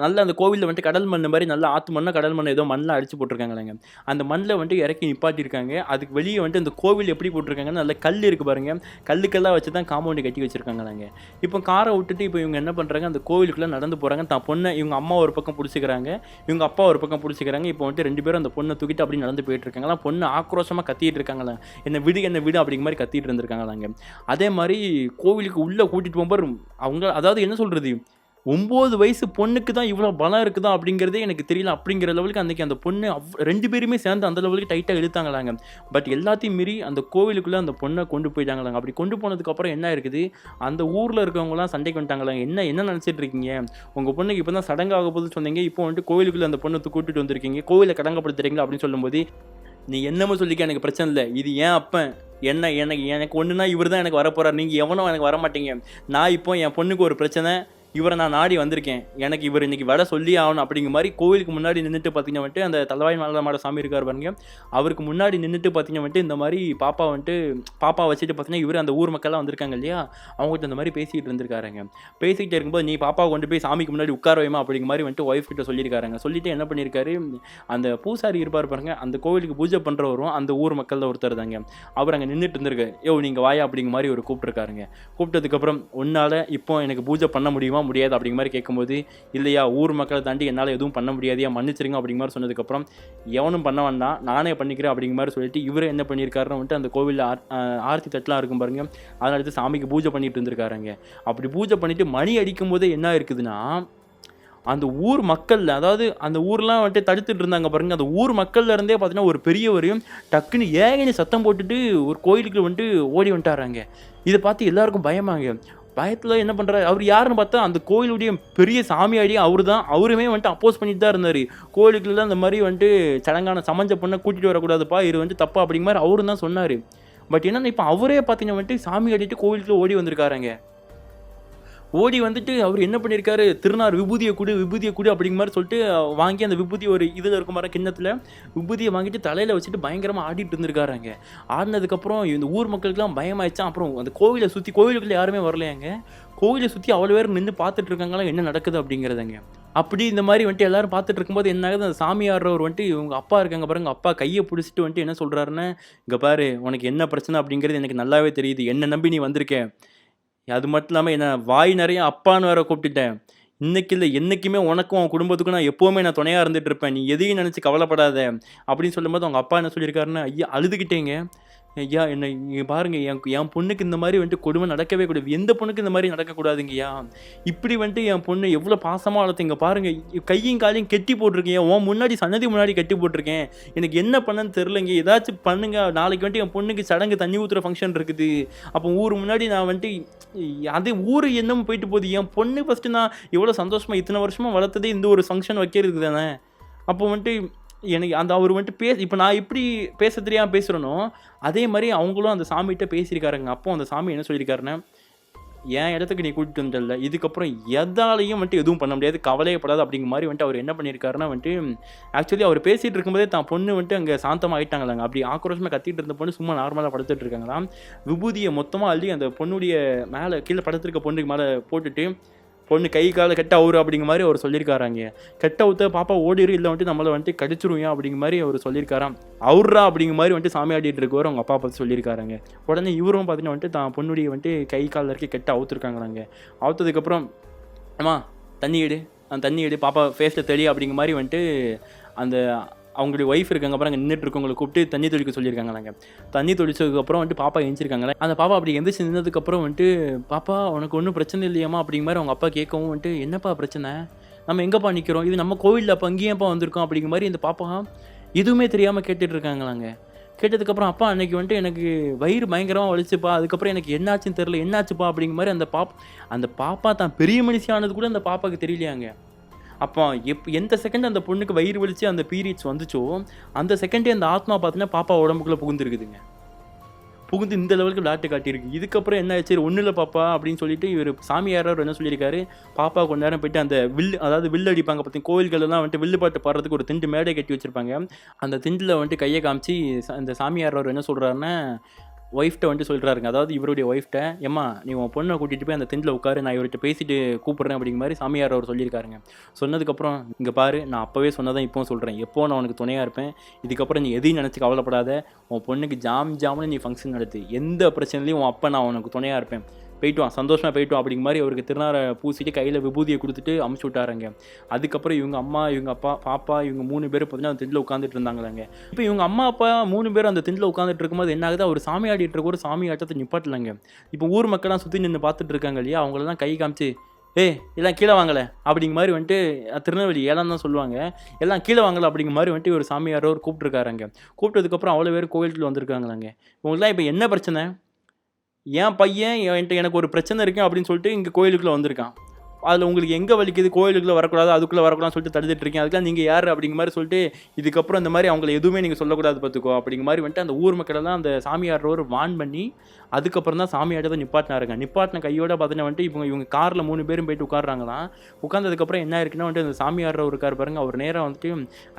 நல்லா அந்த கோவிலில் வந்துட்டு கடல் மண் மாதிரி நல்லா ஆற்று மண்ணா கடல் மண்ணை ஏதோ மண்ணில் அடிச்சு போட்டிருக்காங்களாங்க. அந்த மண்ணில் வந்துட்டு இறக்கி நிப்பாட்டியிருக்காங்க. அதுக்கு வெளியே வந்துட்டு அந்த கோவில் எப்படி போட்டிருக்காங்கன்னா நல்ல கல் இருக்குது பாருங்கள், கல்லுக்கெல்லாம் வச்சு தான் காம்பவுண்டு கட்டி வச்சுருக்காங்களாங்க. இப்போ காரை விட்டுட்டு இப்போ இவங்க என்ன பண்ணுறாங்க, அந்த கோவிலுக்குள்ளே நடந்து போகிறாங்க. தான் பொண்ணை இவங்க அம்மா ஒரு பக்கம் பிடிச்சிக்கிறாங்க, இவங்க அப்பா ஒரு பக்கம் பிடிச்சிக்கிறாங்க. இப்போ வந்துட்டு 2 பேரும் அந்த பொண்ணை தூக்கிட்டு அப்படி நடந்து போயிட்டு இருக்காங்களா. பொண்ணு ஆக்ரோஷமாக கத்திட்டு இருக்காங்களா, என்ன விடு அப்படிங்கிற மாதிரி கத்திட்டு இருந்திருக்காங்களாங்க. அதே மாதிரி கோவிலுக்கு உள்ளே கூட்டிகிட்டு போகும்போது அவங்க அதாவது என்ன சொல்கிறது, 9 வயசு பொண்ணுக்கு தான் இவ்வளோ பலம் இருக்குதா அப்படிங்கிறதே எனக்கு தெரியல. அப்படிங்கிற லெவலுக்கு அன்றைக்கி அந்த பொண்ணு 2 பேருமே சேர்ந்து அந்த லெவலுக்கு டைட்டாக இழுத்தாங்களாங்க. பட் எல்லாத்தையும் மீறி அந்த கோவிலுக்குள்ளே அந்த பொண்ணை கொண்டு போயிட்டாங்களாங்க. அப்படி கொண்டு போனதுக்கப்புறம் என்ன இருக்குது, அந்த ஊரில் இருக்கவங்களாம் சண்டைக்கு வந்துட்டாங்களாங்க. என்ன நினச்சிட்டு இருக்கீங்க, உங்கள் பொண்ணுக்கு இப்போ தான் சடங்காக போது சொன்னீங்க, இப்போ வந்துட்டு கோவிலுக்குள்ளே அந்த பொண்ணை கூட்டிகிட்டு வந்திருக்கீங்க, கோவிலை கடங்கப்படுத்துறீங்களா அப்படின்னு சொல்லும்போது, நீ என்னமோ சொல்லிக்க எனக்கு பிரச்சனை இல்லை, இது ஏன் அப்பன் எனக்கு ஒன்றுனா இவர் தான் எனக்கு வரப்போகிறார், நீங்கள் எவனும் எனக்கு வரமாட்டீங்க. நான் இப்போ என் பொண்ணுக்கு ஒரு பிரச்சனை, இவரை நான் நாடி வந்திருக்கேன், எனக்கு இவர் இன்னைக்கு வர சொல்லி ஆகணும் அப்படிங்கிற மாதிரி கோவிலுக்கு முன்னாடி நின்றுட்டு பார்த்தீங்கன்னா வந்துட்டு அந்த தலவாய் மலமாட சாமி இருக்கார் பாருங்க, அவருக்கு முன்னாடி நின்றுட்டு பார்த்தீங்கன்னா வந்துட்டு இந்த மாதிரி பாப்பா வச்சுட்டு பார்த்தீங்கன்னா இவர் அந்த ஊர் மக்கள்லாம் வந்திருக்காங்க இல்லையா, அவங்ககிட்ட இந்த மாதிரி பேசிகிட்டு இருந்திருக்காருங்க. பேசிக்கிட்டே இருக்கும்போது நீ பாப்பாவை கொண்டு போய் சாமிக்கு முன்னாடி உட்கார வைமா அப்படிங்கிற மாதிரி வந்துட்டு ஒய்ஃப் கிட்ட சொல்லியிருக்காருங்க. சொல்லிட்டு என்ன பண்ணியிருக்காரு, அந்த பூசாரி இருப்பார் பாருங்க, அந்த கோவிலுக்கு பூஜை பண்ணுறவரும் அந்த ஊர் மக்களில் ஒருத்தர் தாங்க, அவர் அங்கே நின்றுட்டு இருந்திருக்கு. நீங்கள் வாயா அப்படிங்கிற மாதிரி ஒரு கூப்பிட்டுருக்காருங்க. கூப்பிட்டதுக்கப்புறம் உன்னால் இப்போ எனக்கு பூஜை பண்ண முடியுமா முடியாது அப்படிங்கிற மாதிரி கேட்கும்போது, இல்லையா ஊர் மக்களை தாண்டி என்னால் எதுவும் பண்ண முடியாதையா, மன்னிச்சிருங்க அப்படிங்கிற மாதிரி சொன்னதுக்கப்புறம், எவனும் பண்ண வேண்டாம் நானே பண்ணிக்கிறேன் அப்படிங்கிற மாதிரி சொல்லிட்டு இவர் என்ன பண்ணியிருக்காருன்னு வந்துட்டு அந்த கோவிலில் ஆர்த்தி தட்டலாம் இருக்கும் பாருங்க, அதனால எடுத்து சாமிக்கு பூஜை பண்ணிட்டு இருந்திருக்காருங்க. அப்படி பூஜை பண்ணிட்டு மணி அடிக்கும் போதே என்ன இருக்குதுன்னா, அந்த ஊர் மக்கள்ல, அதாவது அந்த ஊர்லாம் வந்துட்டு தடுத்துட்டு இருந்தாங்க பாருங்க, அந்த ஊர் மக்கள்ல இருந்தே பார்த்தீங்கன்னா ஒரு பெரியவரையும் டக்குன்னு ஏகனி சத்தம் போட்டுட்டு ஒரு கோயிலுக்கு வந்துட்டு ஓடி வந்துட்டாராங்க. இதை பார்த்து எல்லாருக்கும் பயமாங்க. பயத்தில் என்ன பண்ணுறாரு, அவர் யாருன்னு பார்த்தா அந்த கோயிலுடைய பெரிய சாமியாடியே அவர் தான். அவருமே வந்துட்டு அப்போஸ் பண்ணிட்டு தான் இருந்தார். கோயிலுக்குலாம் இந்த மாதிரி வந்துட்டு சடங்கான சமஞ்ச பொண்ணை கூட்டிகிட்டு வரக்கூடாதுப்பா, இது வந்துட்டு தப்பா அப்படிங்கிற மாதிரி அவரும் தான் சொன்னார். பட் என்னென்னா இப்போ அவரே பார்த்தீங்கன்னா வந்துட்டு சாமி ஆடிட்டு கோயிலுக்குள்ள ஓடி வந்திருக்காருங்க. ஓடி வந்துட்டு அவர் என்ன பண்ணியிருக்காரு, திருநார் விபூதியை கொடு அப்படிங்கிற மாதிரி சொல்லிட்டு வாங்கி அந்த விபூதி ஒரு இதில் இருக்கும் மாதிரி கிண்ணத்தில் விபூதியை வாங்கிட்டு தலையில் வச்சுட்டு பயங்கரமாக ஆடிட்டு இருந்திருக்காருங்க. ஆடினதுக்கப்புறம் இந்த ஊர் மக்களுக்குலாம் பயமாயிடுச்சான். அப்புறம் அந்த கோவிலை சுற்றி, கோவிலுக்குள்ளே யாருமே வரலையாங்க, கோவிலை சுற்றி அவ்வளோ பேர் நின்று பார்த்துட்டு இருக்காங்களா என்ன நடக்குது அப்படிங்கிறதுங்க. அப்படி இந்த மாதிரி வந்துட்டு எல்லாரும் பார்த்துட்டு இருக்கும்போது என்ன ஆகுது, அந்த சாமி ஆடுறவர் வந்துட்டு இவங்க அப்பா இருக்காங்க பாருங்க, அப்பா கையை பிடிச்சிட்டு வந்துட்டு என்ன சொல்கிறாருன்னு, இங்கே பாரு உனக்கு என்ன பிரச்சனை அப்படிங்கிறது எனக்கு நல்லாவே தெரியுது, என்னை நம்பி நீ வந்திருக்க, அது மட்டும் இல்லாமல் என்ன வாய் நிறைய அப்பான்னு வேற கூப்பிட்டுட்டேன், இன்னைக்கு இல்லை என்றைக்குமே உனக்கும் உன் குடும்பத்துக்கும் நான் எப்போவுமே நான் துணையாக இருந்துட்டு இருப்பேன், நீ எதையும் நினச்சி கவலைப்படாத அப்படின்னு சொல்லும்போது அவங்க அப்பா என்ன சொல்லியிருக்காருன்னு, ஐயா அழுதுகிட்டேங்க, ஐயா என்னை இங்கே பாருங்கள், என் பொண்ணுக்கு இந்த மாதிரி வந்துட்டு கொடுமை நடக்கவே கூடாது, எந்த பொண்ணுக்கு இந்த மாதிரி நடக்கக்கூடாதுங்கய்யா, இப்படி வந்துட்டு என் பொண்ணு எவ்வளோ பாசமாக வளர்த்து, இங்கே பாருங்கள் கையும் காலையும் கெட்டி போட்டிருக்கேன், உன் முன்னாடி சன்னதி முன்னாடி கட்டி போட்டிருக்கேன், எனக்கு என்ன பண்ணன்னு தெரிலங்க, ஏதாச்சும் பண்ணுங்க, நாளைக்கு வந்துட்டு என் பொண்ணுக்கு சடங்கு தண்ணி ஊற்றுற ஃபங்க்ஷன் இருக்குது, அப்போ ஊர் முன்னாடி நான் வந்துட்டு அது ஊர் என்னமோ போயிட்டு போகுது, என் பொண்ணு ஃபஸ்ட்டு நான் எவ்வளோ சந்தோஷமாக இத்தனை வருஷமாக வளர்த்ததே இந்த ஒரு ஃபங்க்ஷன் வைக்கிறதுக்கு தானே, அப்போ வந்துட்டு எனக்கு அந்த அவர் வந்துட்டு இப்போ நான் எப்படி பேச தெரியாமல் பேசுகிறேனோ அதே மாதிரி அவங்களும் அந்த சாமிகிட்ட பேசியிருக்காருங்க. அப்போ அந்த சாமி என்ன சொல்லியிருக்காருன்னா, என் இடத்துக்கு நீ கூட்டிட்டு வந்துடல, இதுக்கப்புறம் எதாலையும் வந்துட்டு எதுவும் பண்ண முடியாது, கவலையப்படாது அப்படிங்கிற மாதிரி வந்துட்டு அவர் என்ன பண்ணியிருக்காருன்னா வந்துட்டு, ஆக்சுவலி அவர் பேசிகிட்டு இருக்கும்போதே தான் பொண்ணு வந்துட்டு அங்கே சாந்தமாக ஆகிட்டாங்களாங்க. அப்படி ஆக்ரோஷமாக கத்திட்டு இருந்த பொண்ணு சும்மா நார்மலாக படுத்துட்டு இருக்காங்களாம். விபூதியை மொத்தமாக அள்ளி அந்த பொண்ணுடைய மேலே கீழே படுத்துருக்க பொண்ணுக்கு மேலே போட்டுட்டு, பொண்ணு கை காலை கெட்ட அவுரு அப்படிங்கிற மாதிரி அவர் சொல்லியிருக்காராங்க. கெட்ட அவுத்த பாப்பா ஓடிரு, இல்லை வந்துட்டு நம்மளை வந்துட்டு கடிச்சிருவியா அப்படிங்கிற மாதிரி அவர் சொல்லியிருக்காராம். அவுர்ரா அப்படிங்கிற மாதிரி வந்துட்டு சாமி ஆடிட்டு இருக்கவர் அவங்க அப்பா பார்த்து சொல்லியிருக்காருங்க. உடனே இவரும் பார்த்தீங்கன்னா வந்துட்டு தான் பொண்ணுடைய வந்துட்டு கை காலில் இருக்க கெட்ட அவுத்துருக்காங்களாங்க. அவுத்ததுக்கப்புறம் அம்மா தண்ணி எடு, அந்த தண்ணி எடு, பாப்பா ஃபேஸில் தெளி அப்படிங்கிற மாதிரி வந்துட்டு அந்த அவங்களுடைய ஒய்ஃப் இருக்காங்க அப்புறம் அங்கே நின்றுட்டு இருக்கவங்களை கூப்பிட்டு தண்ணி தொளிக்க சொல்லியிருக்காங்களாங்க. தண்ணி தொளிச்சதுக்கப்புறம் வந்துட்டு பாப்பா எழுந்திருக்காங்களே, அந்த பாப்பா அப்படி எந்திரிச்சு நின்றதுக்கப்புறம் வந்துட்டு, பாப்பா உனக்கு ஒன்றும் பிரச்சனை இல்லையாம்மா அப்படிங்கிற மாதிரி அவங்க அப்பா கேட்கவும் வந்துட்டு, என்னப்பா பிரச்சனை, நம்ம எங்கேப்பா நிற்கிறோம், இது நம்ம கோவிலில் அப்போ அங்கேயேப்பா வந்திருக்கோம் அப்படிங்கிற மாதிரி இந்த பாப்பா எதுவுமே தெரியாமல் கேட்டுட்டு இருக்காங்களாங்க. கேட்டதுக்கப்புறம் அப்பா அன்னைக்கு வந்துட்டு எனக்கு வயிறு பயங்கரமாக வலிச்சுப்பா, அதுக்கப்புறம் எனக்கு என்னாச்சுன்னு தெரில, என்னாச்சுப்பா அப்படிங்கிற மாதிரி அந்த பாப்பா தான் பெரிய மனுஷியானது கூட அந்த பாப்பாவுக்கு தெரியலையாங்க. அப்போ எந்த செகண்ட் அந்த பொண்ணுக்கு வயிறு வலிச்சு அந்த பீரியட்ஸ் வந்துச்சோ அந்த செகண்டே அந்த ஆத்மா பார்த்தீங்கன்னா பாப்பா உடம்புக்குள்ளே புகுந்துருக்குதுங்க. புகுந்து இந்த லெவலுக்கு விளையாட்டு காட்டியிருக்கு. இதுக்கப்புறம் என்ன ஆச்சு, ஒன்றும் இல்லை பாப்பா அப்படின்னு சொல்லிட்டு இவர் சாமியாரவர் என்ன சொல்லியிருக்காரு, பாப்பா கொஞ்ச நேரம் போயிட்டு அந்த அதாவது வில்லு அடிப்பாங்க பார்த்தீங்க, கோவில்களெல்லாம் வந்துட்டு வில்லு பாட்டு பாடுறதுக்கு ஒரு திண்டு மேடை கட்டி வச்சுருப்பாங்க, அந்த திண்டில் வந்துட்டு கையை காமிச்சு அந்த சாமியாரவர் என்ன சொல்கிறாருன்னா, ஒய்ஃப்ட்ட வந்துட்டு சொல்கிறாருங்க, அதாவது இவருடைய ஒய்ஃப்ட்ட, ஏம்மா நீ உன் பொண்ணை கூட்டிகிட்டு போய் அந்த திண்டில் உட்காரு, நான் இவர்கிட்ட பேசிட்டு கூப்பிட்றேன் அப்படிங்கிற மாதிரி சாமியார் அவர் சொல்லியிருக்காருங்க. சொன்னதுக்கப்புறம், இங்கே பாரு நான் அப்போவே சொன்னதான் இப்போவும் சொல்கிறேன், எப்போ நான் உனக்கு துணையாக இருப்பேன், இதுக்கப்புறம் நீ எதையும் நினச்சி கவலைப்படாத, உன் பொண்ணுக்கு ஜாம்னு நீ ஃபங்க்ஷன் நடத்து, எந்த பிரச்சனையிலையும் உன் அப்போ நான் உனக்கு துணையாக இருப்பேன், போயிட்டு வா சந்தோஷமாக போயிட்டு வா அப்படிங்கிற மாதிரி அவருக்கு திருநாரை பூசிட்டு கையில் விபூதியை கொடுத்துட்டு அமுச்சு விட்டாருங்க. அதுக்கப்புறம் இவங்க அம்மா, இவங்க அப்பா, பாப்பா இவங்க 3 பேர் பார்த்தீங்கன்னா அந்த திண்டில் உட்காந்துட்டு இருந்தாங்களாங்க. இப்போ இவங்க அம்மா அப்பா 3 பேர் அந்த திண்டில் உட்காந்துட்டு இருக்கும்போது என்ன ஆகுது, அவர் சாமி ஆடிட்டு இருக்க ஒரு சாமி ஆட்டத்தை நிப்பாட்டலைங்க. இப்போ ஊர் மக்கள்லாம் சுற்றி நின்று பார்த்துட்டு இருக்காங்க இல்லையா, அவங்களெல்லாம் கை காமிச்சு எல்லாம் கீழே வாங்கலை அப்படிங்கிற மாதிரி வந்துட்டு, திருநெல்வேலி ஏலம் தான் சொல்லுவாங்க, எல்லாம் கீழே வாங்கலை அப்படிங்கிற மாதிரி வந்துட்டு ஒரு சாமியாரோ கூப்பிட்டுருக்காருங்க. கூப்பிட்டதுக்கப்புறம் அவ்வளோ பேர் கோயிலுக்குள்ள வந்திருக்காங்களாங்க. இவங்களாம் இப்போ என்ன பிரச்சனை, என் பையன் என்கிட்ட எனக்கு ஒரு பிரச்சனை இருக்கு அப்படின்னு சொல்லிட்டு இங்கே கோயிலுக்குள்ளே வந்திருக்கான். அதில் உங்களுக்கு எங்கே வலிக்குது, கோயிலுக்குள்ளே வரக்கூடாது, அதுக்குள்ளே வரக்கூடாதுன்னு சொல்லிட்டு தடுத்துட்டு இருக்கீங்க. அதுக்கெல்லாம் நீங்கள் யார் அப்படிங்கிற மாதிரி சொல்லிட்டு, இதுக்கப்புறம் இந்த மாதிரி அவங்கள எதுவுமே நீங்கள் சொல்லக்கூடாது பார்த்துக்கோ அப்படிங்கிற மாதிரி வந்துட்டு அந்த ஊர் மக்களெல்லாம் அந்த சாமியாடுறவர் வான் பண்ணி, அதுக்கப்புறம் தான் சாமியாட்டத்தை நிப்பாட்டினாருங்க. நிப்பாட்டின கையோட பார்த்தீங்கன்னா வந்துட்டு இவங்க காரில் 3 பேரும் போயிட்டு உட்காடுறாங்களாம். உட்காந்ததுக்கப்புறம் என்ன இருக்குன்னா வந்துட்டு அந்த சாமியாடுறவர் இருக்கார் பாருங்க, அவர் நேராக வந்துட்டு,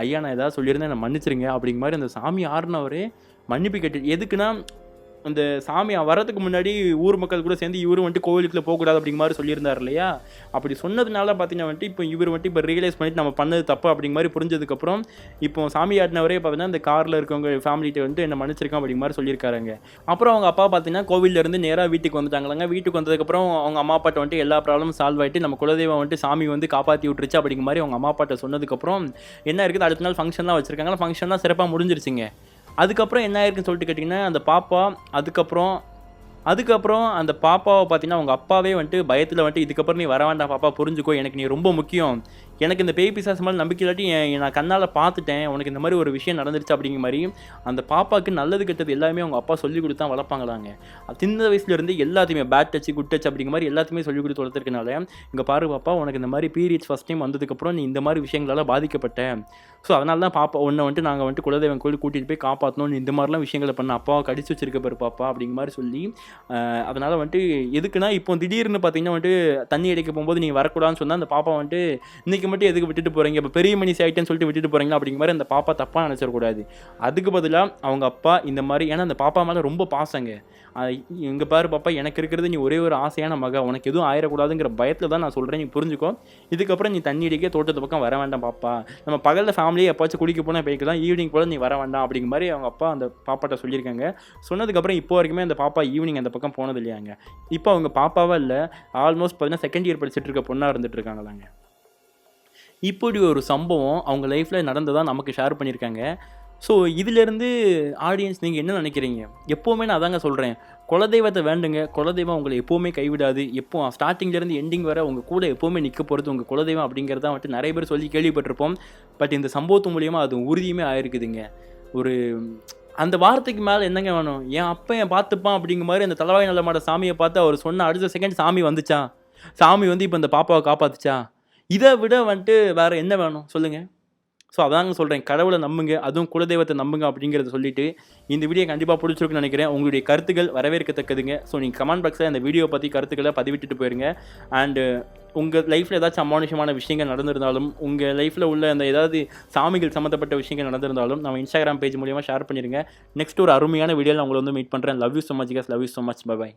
ஐயா நான் ஏதாவது சொல்லியிருந்தேன் என்னை மன்னிச்சிருங்க அப்படிங்கிற மாதிரி அந்த சாமி ஆறுனவரே மன்னிப்பு கேட்டு, எதுக்குன்னா அந்த சாமி வரதுக்கு முன்னாடி ஊர் மக்கள் கூட சேர்ந்து இவரும் வந்துட்டு கோவிலுக்குள்ள போகக்கூடாது அப்படிங்கிற மாதிரி சொல்லியிருந்தார் இல்லையா? அப்படி சொன்னதுனால பார்த்தீங்கன்னா வந்துட்டு இப்போ இவர் வந்துட்டு இப்போ ரியலைஸ் பண்ணிட்டு நம்ம பண்ணது தப்பு அப்படிங்கிற மாதிரி புரிஞ்சதுக்கப்புறம் இப்போ சாமி ஆடினவரே பார்த்தீங்கன்னா இந்த காரில் இருக்கவங்க ஃபேமிலிகிட்ட வந்து என்ன மன்னிச்சிருக்கோம் அப்படிங்கிற மாதிரி சொல்லியிருக்காருங்க. அப்புறம் அவங்க அப்பா பார்த்தீங்கன்னா கோவிலேருந்து நேராக வீட்டுக்கு வந்துட்டாங்களாங்க. வீட்டுக்கு வந்ததுக்கப்புறம் அவங்க அம்மா அப்பாட்ட வந்துட்டு எல்லா ப்ராப்ளமும் சால்வ் ஆகிட்டு நம்ம குலதெய்வம் வந்துட்டு சாமி வந்து காப்பாற்றி விட்டுருச்சு அப்படிங்கிற மாதிரி அவங்க அம்மா அப்பாட்ட சொன்னதுக்கப்புறம் என்ன இருக்குது, அடுத்த நாள் ஃபங்க்ஷன்லாம் வச்சுருக்காங்க. ஃபங்க்ஷன்லாம் சிறப்பாக முடிஞ்சிருச்சுங்க. அதுக்கப்புறம் என்ன ஆயிருக்குன்னு சொல்லிட்டு கேட்டிங்கன்னா, அந்த பாப்பா அதுக்கப்புறம் அந்த பாப்பாவை பார்த்தீங்கன்னா, அவங்க அப்பாவே வந்துட்டு பயத்தில் வந்துட்டு, இதுக்கப்புறம் நீ வர வேண்டாம் பாப்பா, புரிஞ்சுக்கோ, எனக்கு நீ ரொம்ப முக்கியம். எனக்கு இந்த பேய் பிசாசு மேலே நம்பிக்கை இல்லாட்டி நான் கண்ணால் பார்த்துட்டேன், உனக்கு இந்த மாதிரி ஒரு விஷயம் நடந்துருச்சு அப்படிங்கிற மாதிரி அந்த பாப்பாவுக்கு நல்லது கெட்டது எல்லாமே அவங்க அப்பா சொல்லிக் கொடுத்து தான் வளர்ப்பாங்களாங்க. சின்ன வயசுலேருந்து எல்லாத்தையுமே பேட் டச், குட் டச் அப்படிங்கிற மாதிரி எல்லாத்தையுமே சொல்லிக் கொடுத்து வளர்த்துருக்கனால, இங்கே பாரு பாப்பா, உனக்கு இந்த மாதிரி பீரியட்ஸ் ஃபஸ்ட் டைம் வந்ததுக்கப்புறம் நீ இந்த மாதிரி விஷயங்களால் பாதிக்கப்பட்ட. ஸோ அதனால தான் பாப்பா ஒன்றை வந்துட்டு நாங்கள் வந்துட்டு குலதெய்வம் கோயில் கூட்டிகிட்டு போய் காப்பாற்றணும், இந்த மாதிரிலாம் விஷயங்களை பண்ண அப்பாவை கடிச்சு வச்சிருக்க பாரு பாப்பா அப்படிங்கிற மாதிரி சொல்லி, அதனால் வந்துட்டு எதுக்குன்னா இப்போ திடீர்னு பார்த்தீங்கன்னா வந்துட்டு தண்ணி அடிக்க போகும்போது நீங்கள் வரக்கூடாதுன்னு சொன்னால் அந்த பாப்பா வந்துட்டு இன்றைக்கி மட்டும் எதுக்கு விட்டுட்டு போகிறீங்க, இப்போ பெரிய மனுஷி ஆகிட்டேன்னு சொல்லிட்டு விட்டுட்டு போகிறீங்களா அப்படிங்கிற மாதிரி அந்த பாப்பா தப்பாக நினச்சிடக்கூடாது. அதுக்கு பதிலாக அவங்க அப்பா இந்த மாதிரி, ஏன்னா அந்த பாப்பா மேலே ரொம்ப பாசங்க, இங்கே பாரு பாப்பா, எனக்கு இருக்கிறது நீ ஒரே ஒரு ஆசையான மக, உனக்கு எதுவும் ஆயிடக்கூடாதுங்கிற பயத்தில் தான் நான் சொல்கிறேன், நீ புரிஞ்சுக்கோ. இதுக்கப்புறம் நீ தண்ணி அடிக்க தோட்டத்து பக்கம் வர வேண்டாம் பாப்பா, நம்ம பகலில் ஃபேமிலியை எப்பாச்சும் குடிக்க போனால் போய்க்கலாம், ஈவினிங் போல் நீ வர வேண்டாம் அப்படிங்கிற மாதிரி அவங்க அப்பா அந்த பாப்பாட்ட சொல்லியிருக்காங்க. சொன்னதுக்கப்புறம் இப்போ வரைக்குமே அந்த பாப்பா ஈவினிங் அந்த பக்கம் போனது இல்லையாங்க. இப்போ அவங்க பாப்பாவாக இல்லை, ஆல்மோஸ்ட் பார்த்தீங்கன்னா செகண்ட் இயர் படிச்சுட்டு இருக்க பொண்ணாக இருந்துட்டு இருக்காங்களாங்க. இப்படி ஒரு சம்பவம் அவங்க லைஃப்பில் நடந்ததாக நமக்கு ஷேர் பண்ணியிருக்காங்க. ஸோ இதிலேருந்து ஆடியன்ஸ் நீங்கள் என்ன நினைக்கிறீங்க? எப்போவுமே நான் அதாங்க சொல்கிறேன், குலதெய்வத்தை வேண்டுங்க, குலதெய்வம் உங்களை எப்போவுமே கைவிடாது. எப்போ ஸ்டார்டிங்லேருந்து எண்டிங் வர உங்கள் கூட எப்போவுமே நிற்க போகிறது உங்கள் குலதெய்வம் அப்படிங்கிறத வந்துட்டு நிறைய பேர் சொல்லி கேள்விப்பட்டிருப்போம். பட் இந்த சம்பவத்து மூலியமாக அது உறுதியுமே ஆயிருக்குதுங்க. ஒரு அந்த வார்த்தைக்கு மேலே என்னங்க வேணும்? என் அப்பன் பார்த்துப்பான் அப்படிங்கிற மாதிரி அந்த தலவாய் நல்ல மாட சாமியை பார்த்து அவர் சொன்ன அடுத்த செகண்ட் சாமி வந்துச்சா? சாமி வந்து இப்போ இந்த பாப்பாவை காப்பாத்துச்சா? இதை விட வந்துட்டு வேறு என்ன வேணும் சொல்லுங்கள்? ஸோ அதாங்க சொல்கிறேன், கடவுளை நம்புங்க, அதுவும் குலதெய்வத்தை நம்புங்க அப்படிங்கிறத சொல்லிவிட்டு இந்த வீடியோ கண்டிப்பாக பிடிச்சிருக்குன்னு நினைக்கிறேன். உங்களுடைய கருத்துக்கள் வரவேற்கத்தக்கதுங்க. ஸோ நீங்கள் கமெண்ட் பாக்ஸில் இந்த வீடியோ பற்றி கருத்துக்களை பதிவிட்டுட்டு போயிருங்க. அண்டு உங்கள் லைஃப்பில் ஏதாச்சும் அமானுஷமான விஷயங்கள் நடந்திருந்தாலும், உங்கள் லைஃப்பில் உள்ள அந்த ஏதாவது சாமிகள் சம்மந்தப்பட்ட விஷயங்கள் நடந்திருந்தாலும் நம்ம இன்ஸ்டாகிராம் பேஜ் மூலியமாக ஷேர் பண்ணிடுங்க. நெக்ஸ்ட் ஒரு அருமையான வீடியோவில் நான் உங்களை வந்து மீட் பண்ணுறேன். Love you so much, love you so much, bye by.